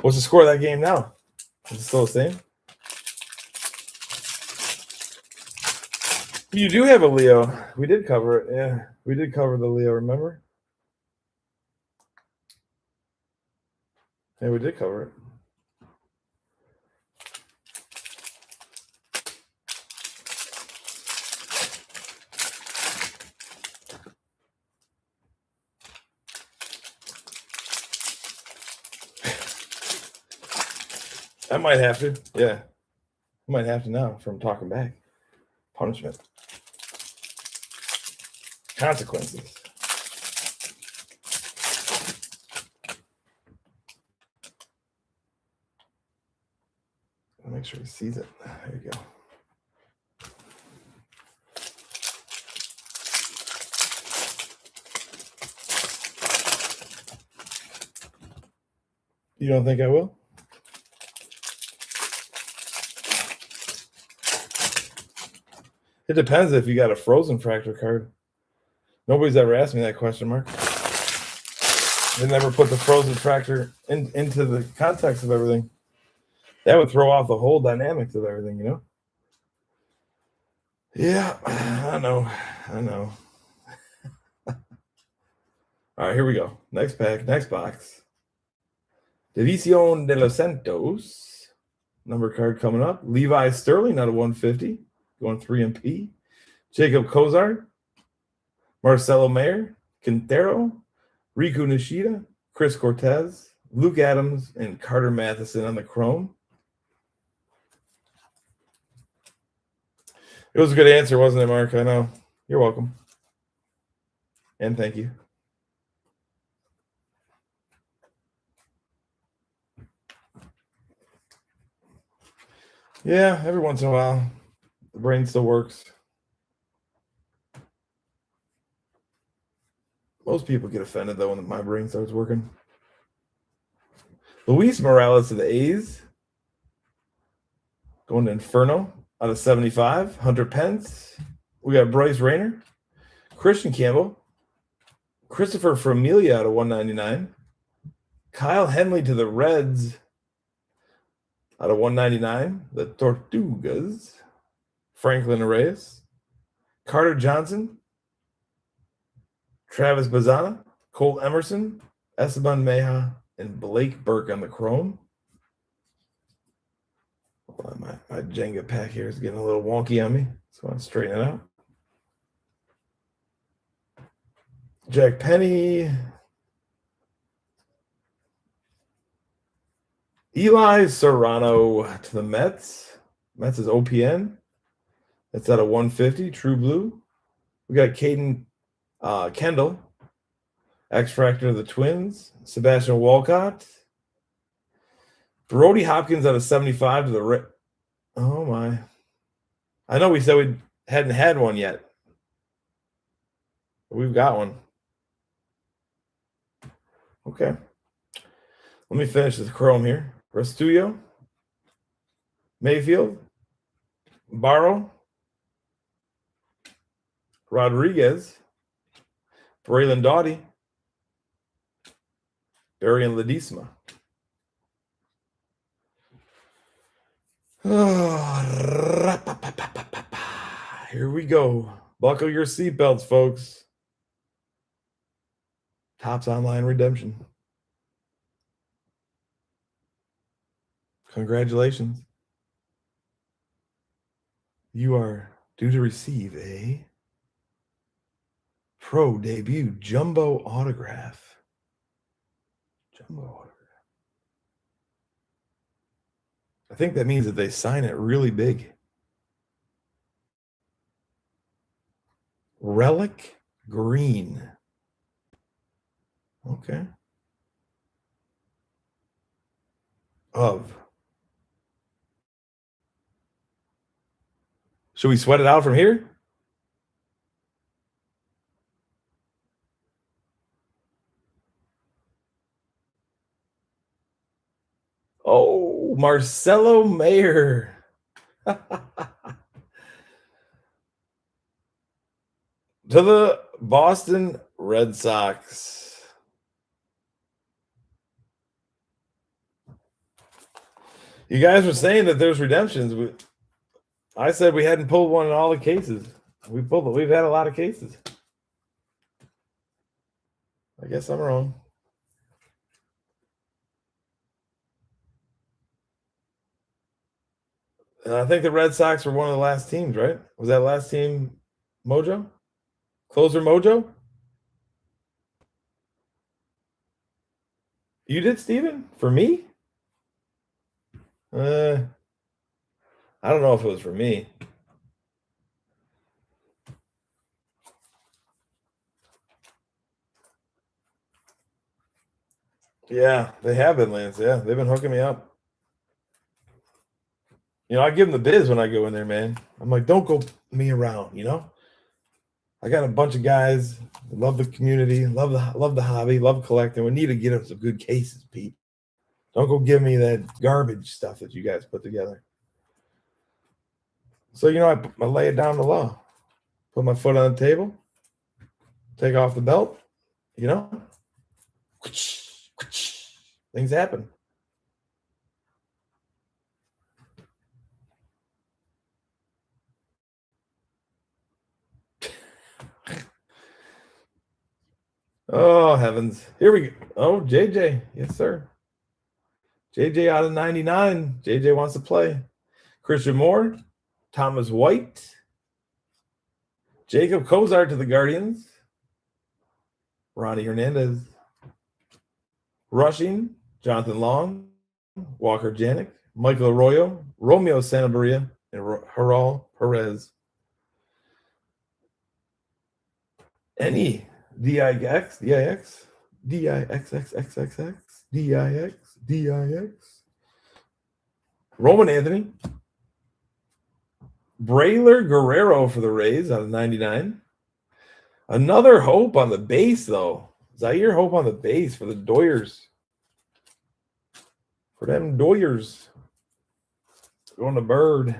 What's the score of that game now? Is it still the same? You do have a Leo. We did cover it. Yeah, we did cover the Leo, remember? Yeah, we did cover it. I might have to. Yeah. I might have to now from talking back. Punishment. Consequences. I'll make sure he sees it. There you go. You don't think I will? It depends if you got a frozen fractor card. Nobody's ever asked me that question, Mark. They never put the frozen fractor into the context of everything. That would throw off the whole dynamics of everything, you know? Yeah, I know. All All right, here we go. Next pack, next box. División de los Santos. Number card coming up. Levi Sterling out of 150. Going 3MP. Jacob Kozar. Marcelo Mayer. Quintero. Riku Nishida. Chris Cortez. Luke Adams. And Carter Matheson on the chrome. It was a good answer, wasn't it, Mark? I know. You're welcome. And thank you. Yeah, every once in a while, the brain still works. Most people get offended, though, when my brain starts working. Luis Morales to the A's. Going to Inferno out of 75. Hunter Pence. We got Bryce Rayner. Christian Campbell. Christopher Familia out of 199. Kyle Henley to the Reds out of 199. The Tortugas. Franklin Reyes. Carter Johnson. Travis Bazana. Cole Emerson. Esteban Meja. And Blake Burke on the chrome. Hold on, my Jenga pack here is getting a little wonky on me, so I'll straighten it out. Jack Penny. Eli Serrano to the Mets. Mets is OPN. That's out of 150. True Blue. We got Caden Kendall. X-Fractor of the Twins. Sebastian Walcott. Brody Hopkins out of 75 to the Oh, my. I know we said we hadn't had one yet. But we've got one. Okay. Let me finish this chrome here. Restuyo. Mayfield. Barrow. Rodriguez. Braylon Doughty. Barry and Ledesma. Here we go. Buckle your seatbelts, folks. Topps Online Redemption. Congratulations. You are due to receive a Pro Debut Jumbo Autograph. Jumbo Autograph. I think that means that they sign it really big. Relic Green. Okay. Of. Should we sweat it out from here? Oh, Marcelo Mayer. To the Boston Red Sox. You guys were saying that there's redemptions. I said we hadn't pulled one in all the cases. We've had a lot of cases. I guess I'm wrong. And I think the Red Sox were one of the last teams, right? Was that last team Mojo? Closer Mojo? You did, Steven? For me? I don't know if it was for me. Yeah, they have been, Lance. Yeah, they've been hooking me up. You know, I give them the biz when I go in there, man. I'm like, don't go me around, you know? I got a bunch of guys that love the community, love the hobby, love collecting. We need to get them some good cases, Pete. Don't go give me that garbage stuff that you guys put together. So, you know, I lay it down the law. Put my foot on the table. Take off the belt. You know? Things happen. Oh, heavens. Here we go. Oh, JJ. Yes, sir. JJ out of 99. JJ wants to play. Christian Moore, Thomas White, Jacob Kozart to the Guardians, Ronnie Hernandez. Rushing, Jonathan Long, Walker Janik, Michael Arroyo, Romeo Santabaria, and Haral Perez. NE, DIX, DIX, DIXXXXX, DIX, DIX. Roman Anthony. Braylor Guerrero for the Rays out of 99. Another hope on the base, though. Zaire Hope on the base for the Doyers. For them Doyers. Going to Bird.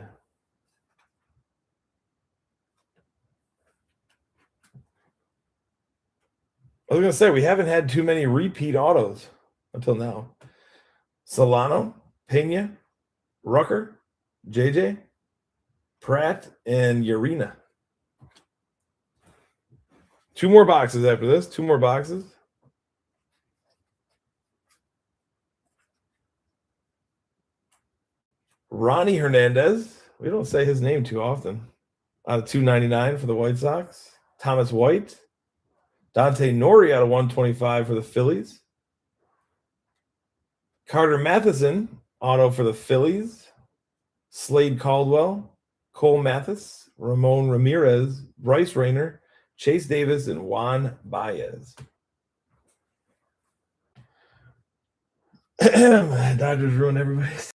I was going to say, we haven't had too many repeat autos until now. Solano, Pena, Rucker, JJ, Pratt, and Urena. 2 more boxes after this. 2 more boxes. Ronnie Hernandez. We don't say his name too often. Out of 299 for the White Sox. Thomas White. Dante Nori out of 125 for the Phillies. Carter Matheson, auto for the Phillies. Slade Caldwell, Cole Mathis, Ramon Ramirez, Bryce Rayner, Chase Davis, and Juan Baez. Dodgers ruin everybody's.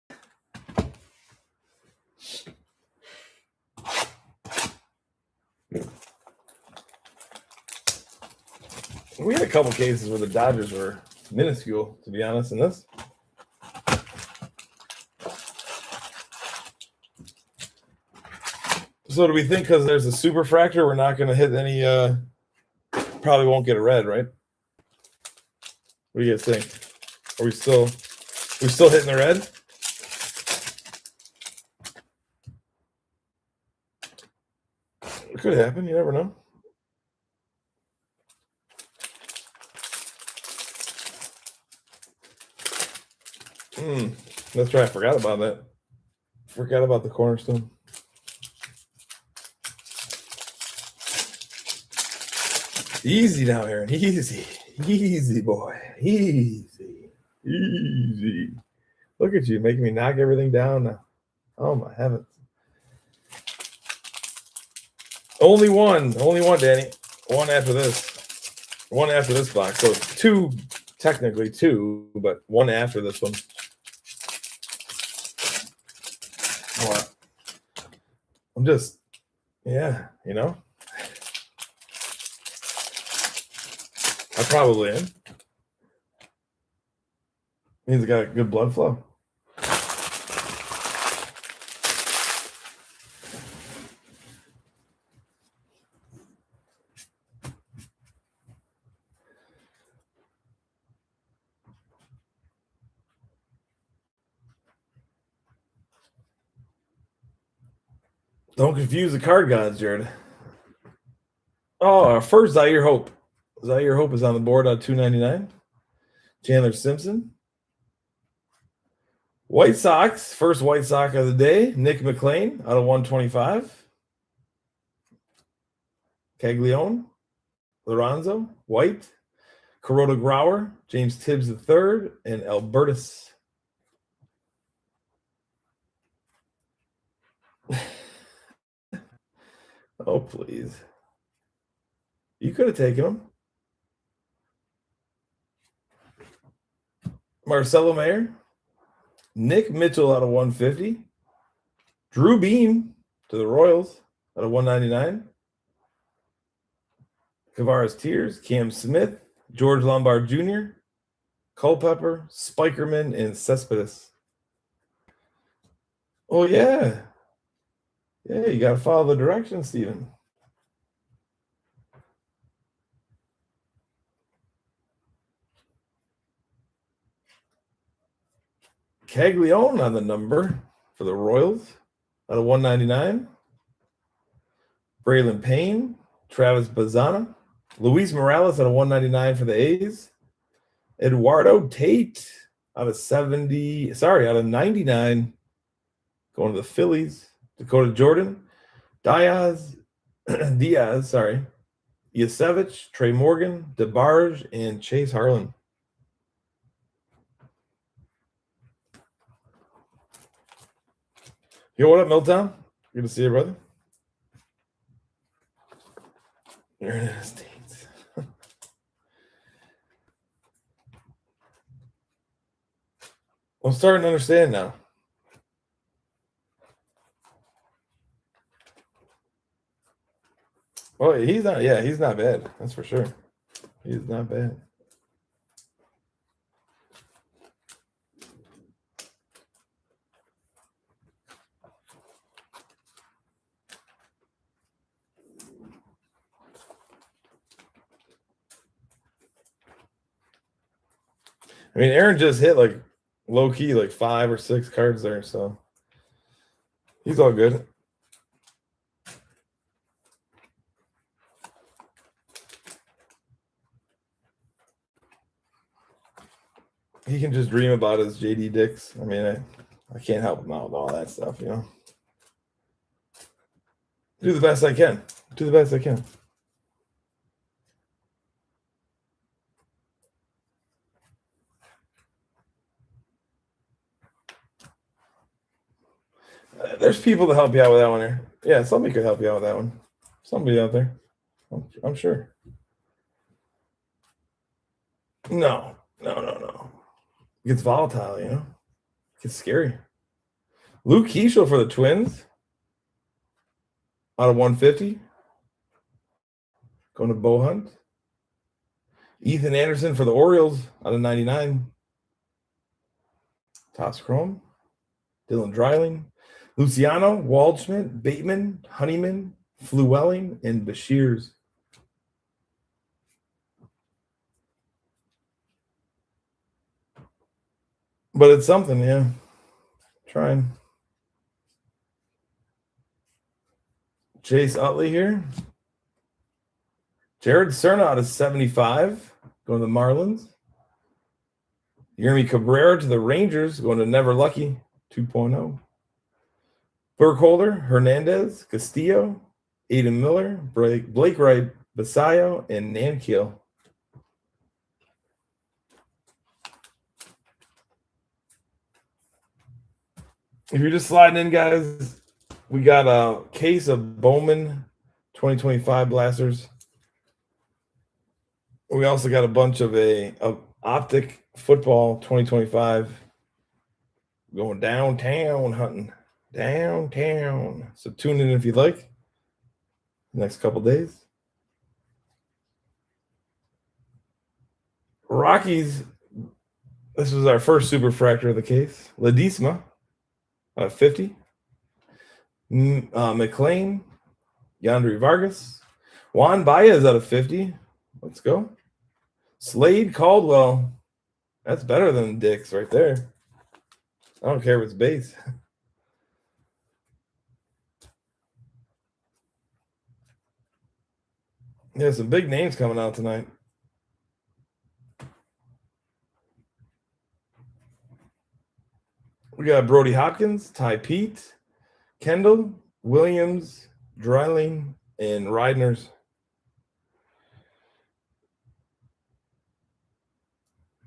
We had a couple cases where the Dodgers were minuscule, to be honest, in this. So do we think because there's a superfractor, we're not going to hit any, probably won't get a red, right? What do you guys think? Are we still hitting the red? It could happen. You never know. That's right. I forgot about that. Forgot about the cornerstone. Easy now, Aaron. Easy. Easy, boy. Easy. Easy. Look at you making me knock everything down now. Oh, my heavens. Only one, Danny. One after this. One after this box. So it's 2, technically 2, but one after this one. What? I'm just, yeah, you know. I probably am. Means I got a good blood flow. Don't confuse the card gods, Jared. Oh, our first Zaire Hope. Zaire Hope is on the board at 299. Chandler Simpson. White Sox, first White Sox of the day. Nick McLean out of 125. Caglione, Lorenzo, White, Kuroda Grauer, James Tibbs III, and Albertus. Oh, please. You could have taken him. Marcelo Mayer, Nick Mitchell out of 150. Drew Beam to the Royals out of 199. Kavares Tears, Cam Smith, George Lombard Jr., Culpepper, Spikerman, and Cespedes. Oh, yeah. Yeah, you got to follow the directions, Steven. Caglione on the number for the Royals out of 199. Braylon Payne, Travis Bazzana, Luis Morales out of 199 for the A's. Eduardo Tate out of 99. Going to the Phillies. Dakota Jordan. Diaz, Yasevich, Trey Morgan, DeBarge, and Chase Harlan. Yo, what up, Milltown? Good to see you, brother. United States. I'm starting to understand now. Oh, he's not bad. That's for sure. He's not bad. I mean, Aaron just hit like low key, like 5 or 6 cards there, so he's all good. He can just dream about his JD Dicks. I mean, I can't help him out with all that stuff, you know. Do the best I can. Do the best I can. There's people to help you out with that one here. Yeah, somebody could help you out with that one. Somebody out there. I'm sure. No. It gets volatile, you know. It gets scary. Luke Keishel for the Twins. Out of 150. Going to Bo Hunt. Ethan Anderson for the Orioles out of 99. Topps Chrome. Dylan Dreiling. Luciano, Waldschmidt, Bateman, Honeyman, Flewelling, and Bashirs. But it's something, yeah. Trying. Chase Utley here. Jared Cerna out of 75. Going to the Marlins. Yermi Cabrera to the Rangers. Going to Never Lucky 2.0. Burkholder, Hernandez, Castillo, Aiden Miller, Blake Wright, Basayo, and Nankiel. If you're just sliding in, guys, we got a case of Bowman 2025 blasters. We also got a bunch of Optic Football 2025 going downtown hunting. Downtown. So tune in if you'd like. Next couple days. Rockies. This was our first superfractor of the case. Ledesma, 50. McLean, Yandere Vargas. Juan Baez out of 50. Let's go. Slade Caldwell. That's better than Dix right there. I don't care if it's base. Yeah, some big names coming out tonight. We got Brody Hopkins, Ty Pete, Kendall, Williams, Dreiling, and Reidners.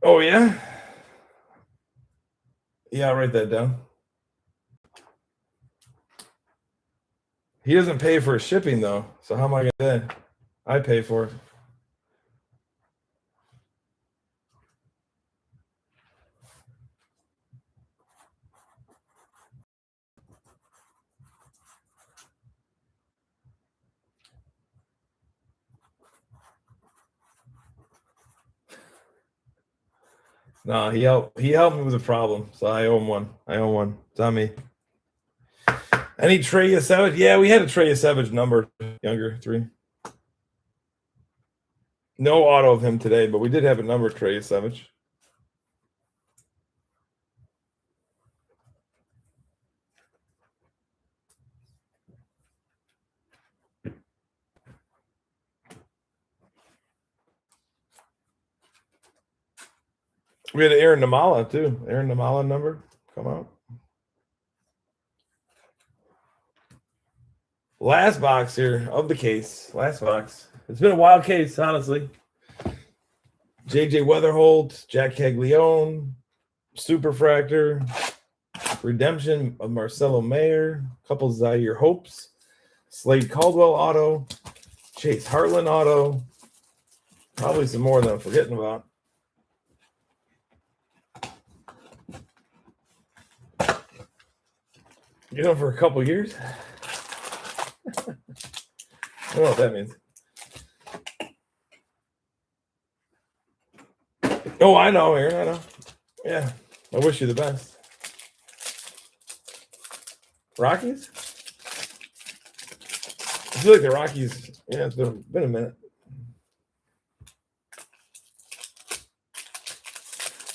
Oh, yeah? Yeah, I'll write that down. He doesn't pay for shipping, though. So how am I going to do? I pay for it. No, he helped me with a problem, so I owe him one. It's on me. Any Trey Yasevich? Yeah, we had a Trey Yasevich number, younger 3. No auto of him today, but we did have a number Trey Yasevich. We had Aaron Namala too. Aaron Namala number come out. Last box here of the case. Last box. It's been a wild case, honestly. JJ Weatherholt, Jack Caglione, Superfractor, Redemption of Marcelo Mayer, couple Zaire Hopes, Slade Caldwell auto, Chase Hartland auto, probably some more that I'm forgetting about. You know, for a couple years. I don't know what that means. Oh, I know, Aaron. I know. Yeah, I wish you the best. Rockies? I feel like the Rockies, yeah, it's been a minute.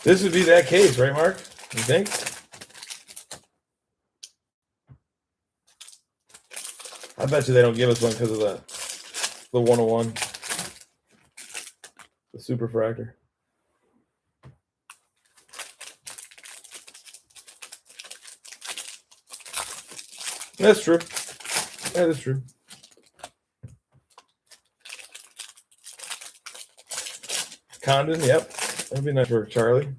This would be that case, right, Mark? You think? I bet you they don't give us one because of the 101, the Superfractor. That's true. That is true. Condon, yep. That'd be nice for Charlie.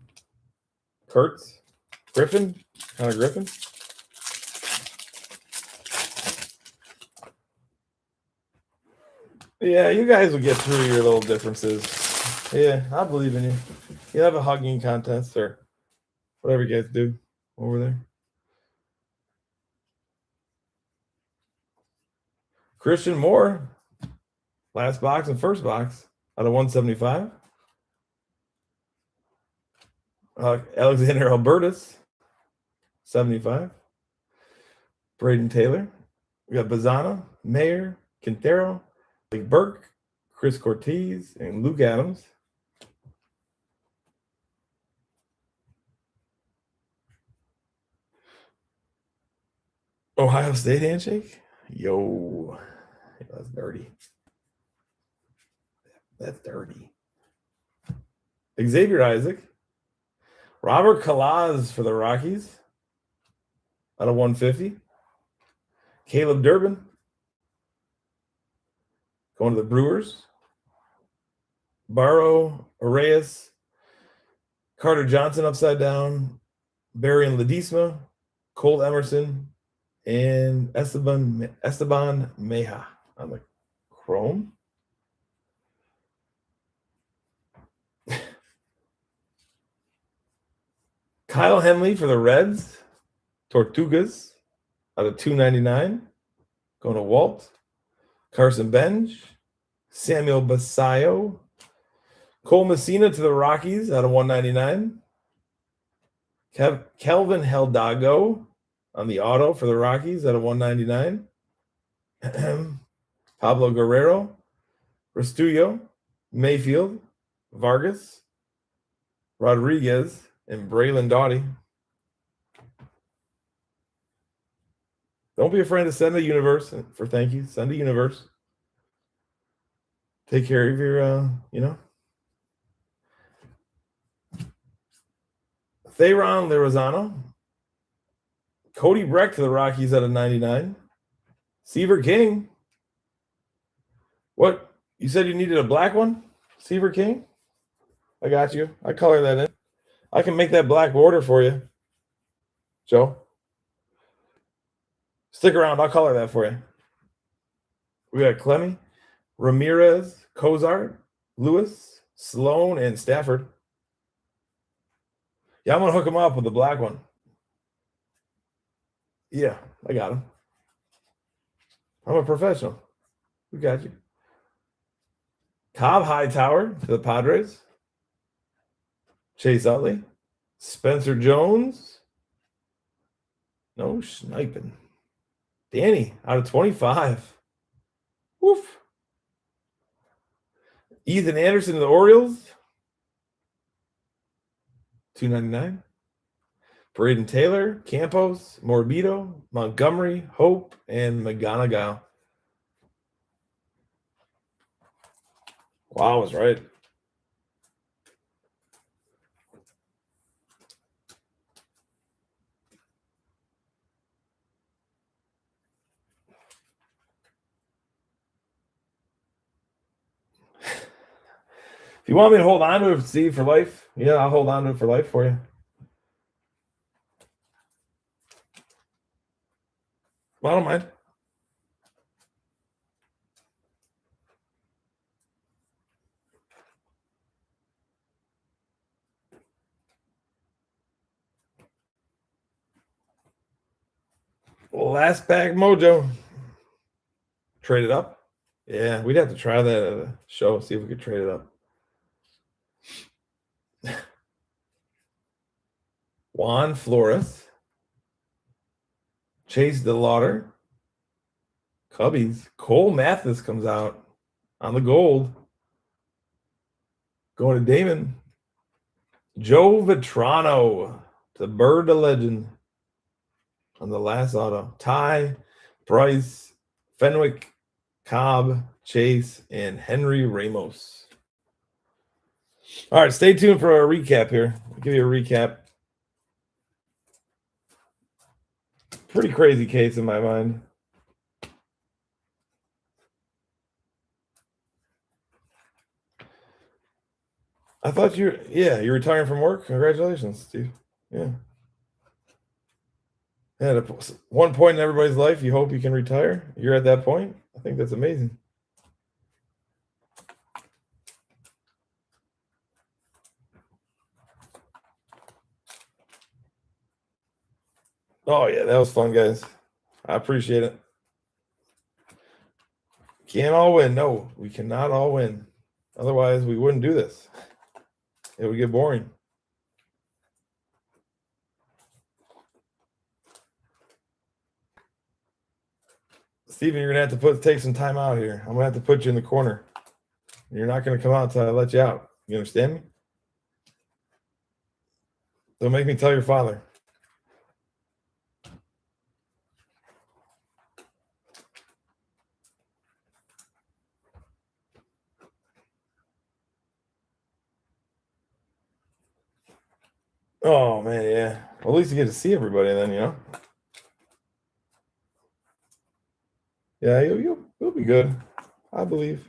Kurtz. Griffin. Connor Griffin. Yeah, you guys will get through your little differences. Yeah, I believe in you. You'll have a hugging contest or whatever you guys do over there. Christian Moore. Last box and first box out of 175. Alexander Albertus, 75. Braden Taylor. We got Bazzana, Mayer, Quintero, Blake Burke, Chris Cortez, and Luke Adams. Ohio State handshake? Yo, that's dirty. That's dirty. Xavier Isaac. Robert Kalaz for the Rockies out of 150. Caleb Durbin going to the Brewers. Barrow, Arias, Carter Johnson upside down, Barry and Ledesma, Cole Emerson, and Esteban Meja on the Chrome. Kyle Henley for the Reds. Tortugas out of 299. Going to Walt. Carson Benj. Samuel Basayo. Cole Messina to the Rockies out of 199. Kelvin Heldago on the auto for the Rockies out of 199. Pablo Guerrero. Restullo. Mayfield. Vargas. Rodriguez. And Braylon Doughty. Don't be afraid to send a universe for thank you. Send a universe. Take care of your, Theron Lirozano. Cody Breck to the Rockies out of 99. Seaver King. What? You said you needed a black one? Seaver King? I got you. I color that in. I can make that black border for you, Joe. Stick around. I'll color that for you. We got Clemmy, Ramirez, Cozart, Lewis, Sloan, and Stafford. Yeah, I'm going to hook him up with the black one. Yeah, I got him. I'm a professional. We got you. Cobb Hightower to the Padres. Chase Utley. Spencer Jones. No sniping. Danny out of 25. Woof. Ethan Anderson to the Orioles. 299. Braden Taylor, Campos, Morbido, Montgomery, Hope, and McGonigal. Wow, I was right. If you want me to hold on to it, Steve, for life, yeah, I'll hold on to it for life for you. I don't mind. Last bag mojo. Trade it up? Yeah, we'd have to try that at a show, see if we could trade it up. Juan Flores. Chase DeLauder. Cubbies. Cole Mathis comes out on the gold. Going to Damon. Joe Vitrano. The Bird of Legend on the last auto. Ty, Bryce, Fenwick, Cobb, Chase, and Henry Ramos. All right, stay tuned for a recap here. I'll give you a recap. Pretty crazy case in my mind. I thought you're retiring from work. Congratulations, Steve. Yeah. At one point in everybody's life, you hope you can retire. You're at that point. I think that's amazing. Oh, yeah, that was fun, guys. I appreciate it. Can't all win. No, we cannot all win. Otherwise, we wouldn't do this. It would get boring. Steven, you're going to have to take some time out here. I'm going to have to put you in the corner. You're not going to come out until I let you out. You understand me? Don't make me tell your father. Oh, man, yeah. Well, at least you get to see everybody then, you know? Yeah, you'll be good. I believe.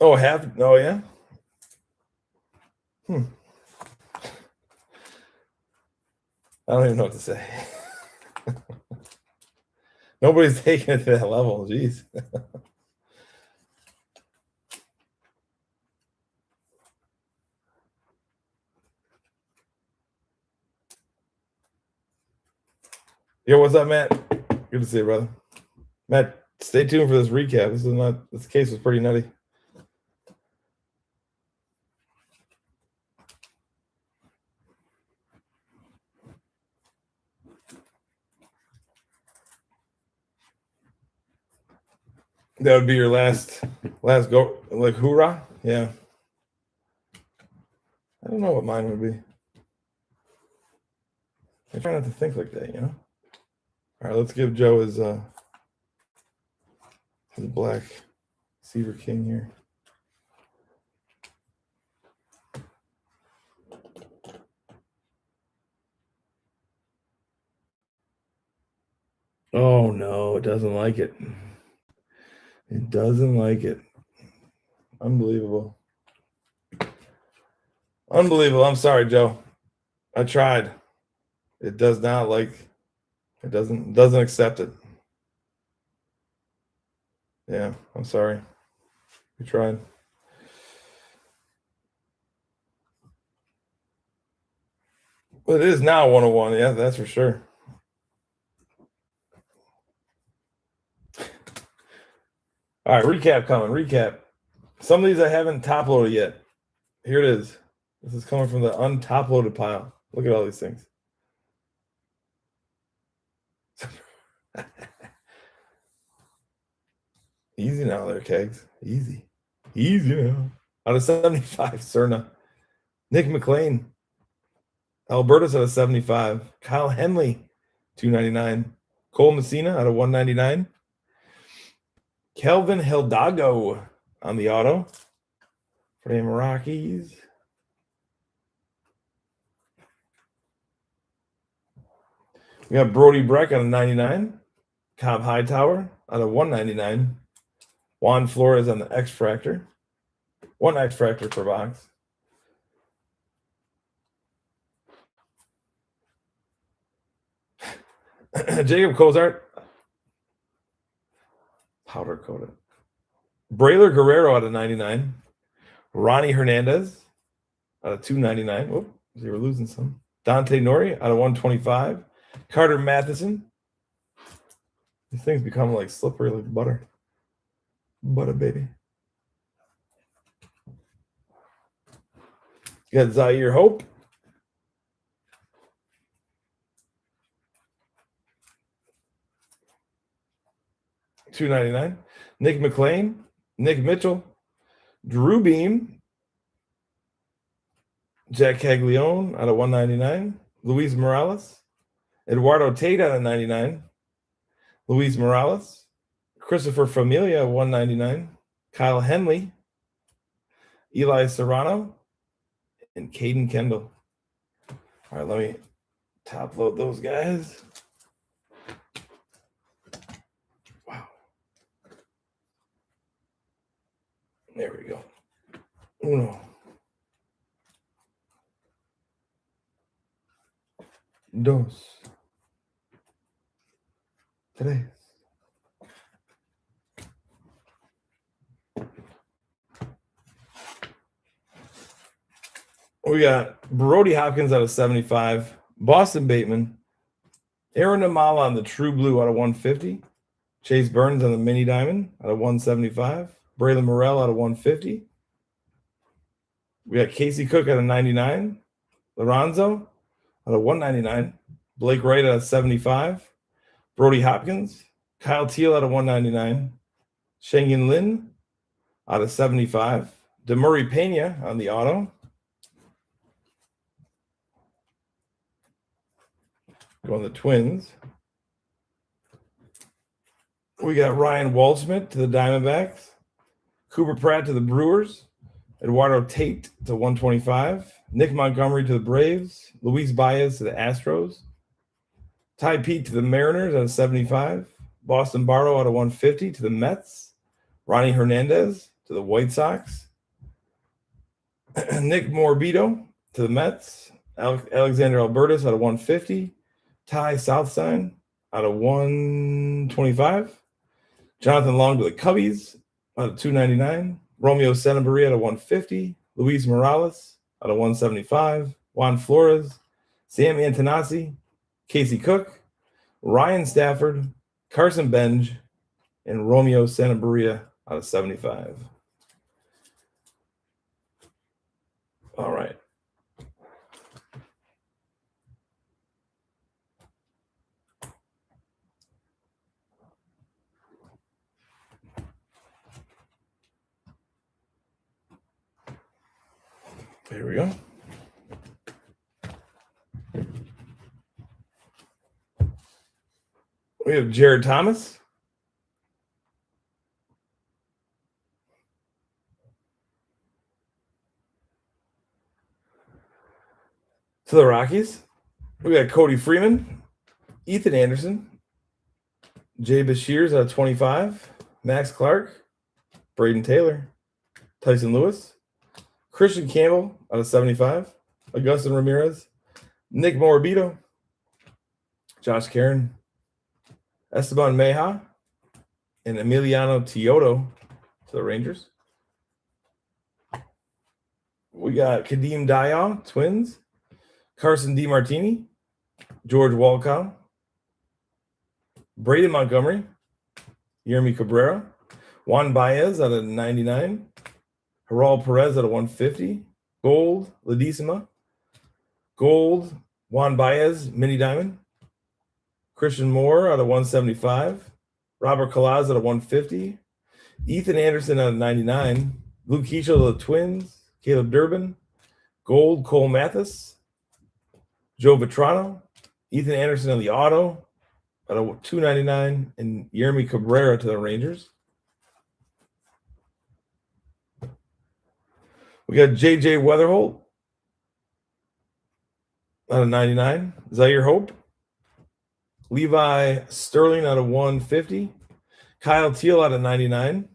Oh, yeah? I don't even know what to say. Nobody's taking it to that level. Jeez. Yo, what's up, Matt? Good to see you, brother. Matt, stay tuned for this recap. This case was pretty nutty. That would be your last go, like hoorah? Yeah. I don't know what mine would be. I try not to think like that, you know? All right, let's give Joe his black Seaver King here. Oh, no, it doesn't like it. It doesn't like it. Unbelievable. Unbelievable. I'm sorry, Joe. I tried. It does not like it doesn't accept it. Yeah, I'm sorry. We tried. Well, it is now 101. Yeah, that's for sure. All right, recap coming. Recap. Some of these I haven't top loaded yet. Here it is. This is coming from the untop loaded pile. Look at all these things. Easy now there, Kegs. Easy. Easy now. Out of 75, Cerna. Nick McLean. Alberta's out of 75. Kyle Henley, 299. Cole Messina out of 199. Kelvin Hidalgo on the auto for the Rockies. We got Brody Breck out of 99. Cobb Hightower out of 199. Juan Flores on the X Fractor. 1 X Fractor per box. Jacob Cozart. Powder coated. Braylor Guerrero out of 99. Ronnie Hernandez out of 299. Whoop, they were losing some. Dante Nori out of 125. Carter Matheson. These things become like slippery like butter. Butter, baby. You got Zaire Hope. $2.99. Nick McLean. Nick Mitchell. Drew Beam. Jack Caglione out of 199. Luis Morales. Eduardo Tate out of 99. Luis Morales. Christopher Familia, 199. Kyle Henley. Eli Serrano. And Caden Kendall. All right, let me top load those guys. Wow. There we go. Uno. Dos. Tres. We got Brody Hopkins out of 75. Boston Bateman. Aaron Namala on the True Blue out of 150. Chase Burns on the Mini Diamond out of 175. Braylon Morrell out of 150. We got Casey Cook out of 99. Lorenzo out of 199. Blake Wright out of 75. Brody Hopkins. Kyle Teal out of 199. Shengen Lin out of 75. DeMurray Pena on the auto. Going the Twins. We got Ryan Waldschmidt to the Diamondbacks. Cooper Pratt to the Brewers. Eduardo Tate to 125. Nick Montgomery to the Braves. Luis Baez to the Astros. Ty Pete to the Mariners out of 75. Boston Barrow out of 150 to the Mets. Ronnie Hernandez to the White Sox. Nick Morbido to the Mets. Alexander Albertus out of 150. Ty Southstein out of 125. Jonathan Long to the Cubbies out of 299. Romeo Sanabria out of 150. Luis Morales out of 175. Juan Flores. Sam Antonassi. Casey Cook. Ryan Stafford. Carson Benj. And Romeo Sanabria out of 75. All right. There we go. We have Jared Thomas. To the Rockies. We got Cody Freeman. Ethan Anderson. Jay Bashirs out of 25. Max Clark. Braden Taylor. Tyson Lewis. Christian Campbell out of 75. Augustin Ramirez. Nick Morabito. Josh Caron. Esteban Meja. And Emiliano Teodo to the Rangers. We got Kadeem Diaw, Twins. Carson DiMartini. George Walkow. Braden Montgomery. Yermi Cabrera. Juan Baez out of 99. Gerald Perez out of 150. Gold, Ledesma. Gold, Juan Baez, Mini Diamond. Christian Moore out of 175. Robert Kalaz out of 150. Ethan Anderson out of 99. Luke Keechel of the Twins. Caleb Durbin. Gold, Cole Mathis. Joe Vitrano. Ethan Anderson on the auto out of 299. And Yermi Cabrera to the Rangers. We got J.J. Weatherholt out of 99. Zaire Hope. Levi Sterling out of 150. Kyle Teal out of 99.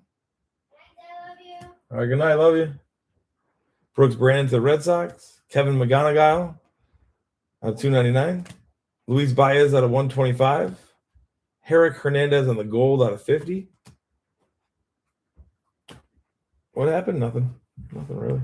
All right, good night. Love you. Brooks Brand to the Red Sox. Kevin McGonigal out of 299. Luis Baez out of 125. Herrick Hernandez on the gold out of 50. What happened? Nothing. Nothing really.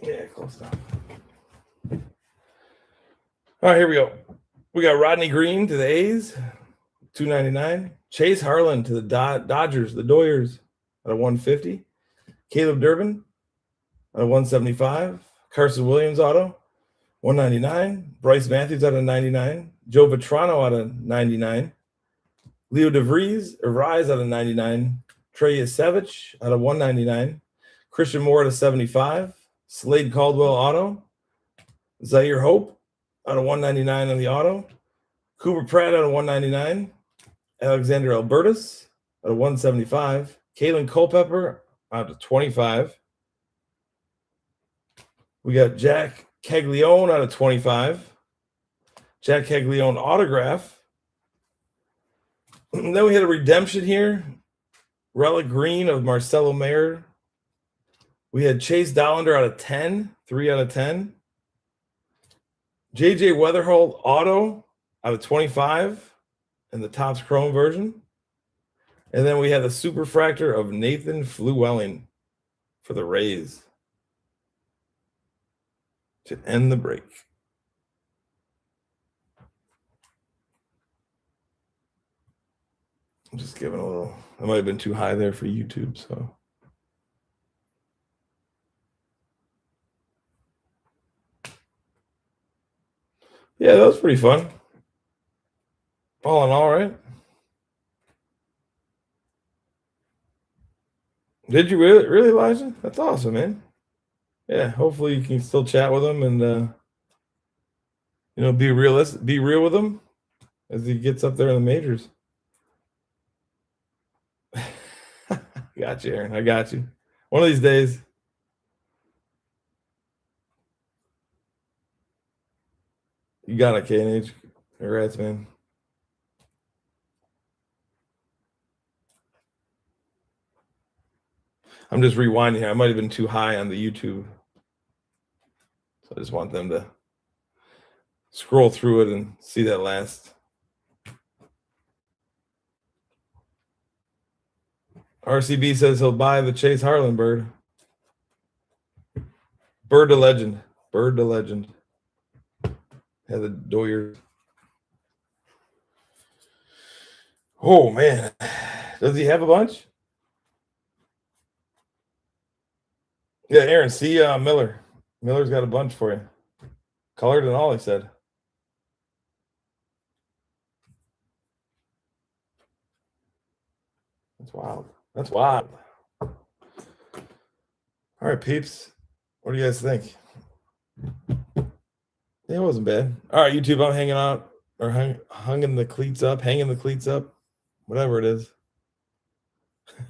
Yeah, close enough. All right, here we go. We got Rodney Green to the A's, 299. Chase Harlan to the Dodgers, the Doyers, at a 150. Caleb Durbin at a 175. Carson Williams auto, 199. Bryce Matthews out of 99. Joe Vitrano out of 99. Leo DeVries, Rise out of 99. Trey Yasevich out of 199. Christian Moore out of 75. Slade Caldwell auto. Zaire Hope out of 199 on the auto. Cooper Pratt out of 199. Alexander Albertus out of 175. Kalen Culpepper out of 25. We got Jack Caglione out of 25. Jack Caglione autograph. Then we had a redemption here. Relic Green of Marcelo Mayer. We had Chase Dollander out of 10. 3 out of 10. JJ Weatherhold auto out of 25 in the Topps Chrome version. And then we had the superfractor of Nathan Flewelling for the Rays to end the break. I'm just giving a little, I might have been too high there for YouTube, so. Yeah, that was pretty fun. All in all, right? Did you really, Elijah? That's awesome, man. Yeah, hopefully you can still chat with him and be realistic, be real with him as he gets up there in the majors. Got you, Aaron. I got you. One of these days. You got it, K&H. Congrats, man. I'm just rewinding here. I might have been too high on the YouTube. So I just want them to scroll through it and see that last. RCB says he'll buy the Chase Harlan bird. Bird to legend. Bird to legend. Had the Doyers. Oh, man. Does he have a bunch? Yeah, Aaron, see Miller. Miller's got a bunch for you. Colored and all, he said. That's wild. That's wild. All right, peeps. What do you guys think? Yeah, it wasn't bad. All right, YouTube, I'm hanging out or hanging the cleats up, whatever it is.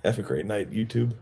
Have a great night, YouTube.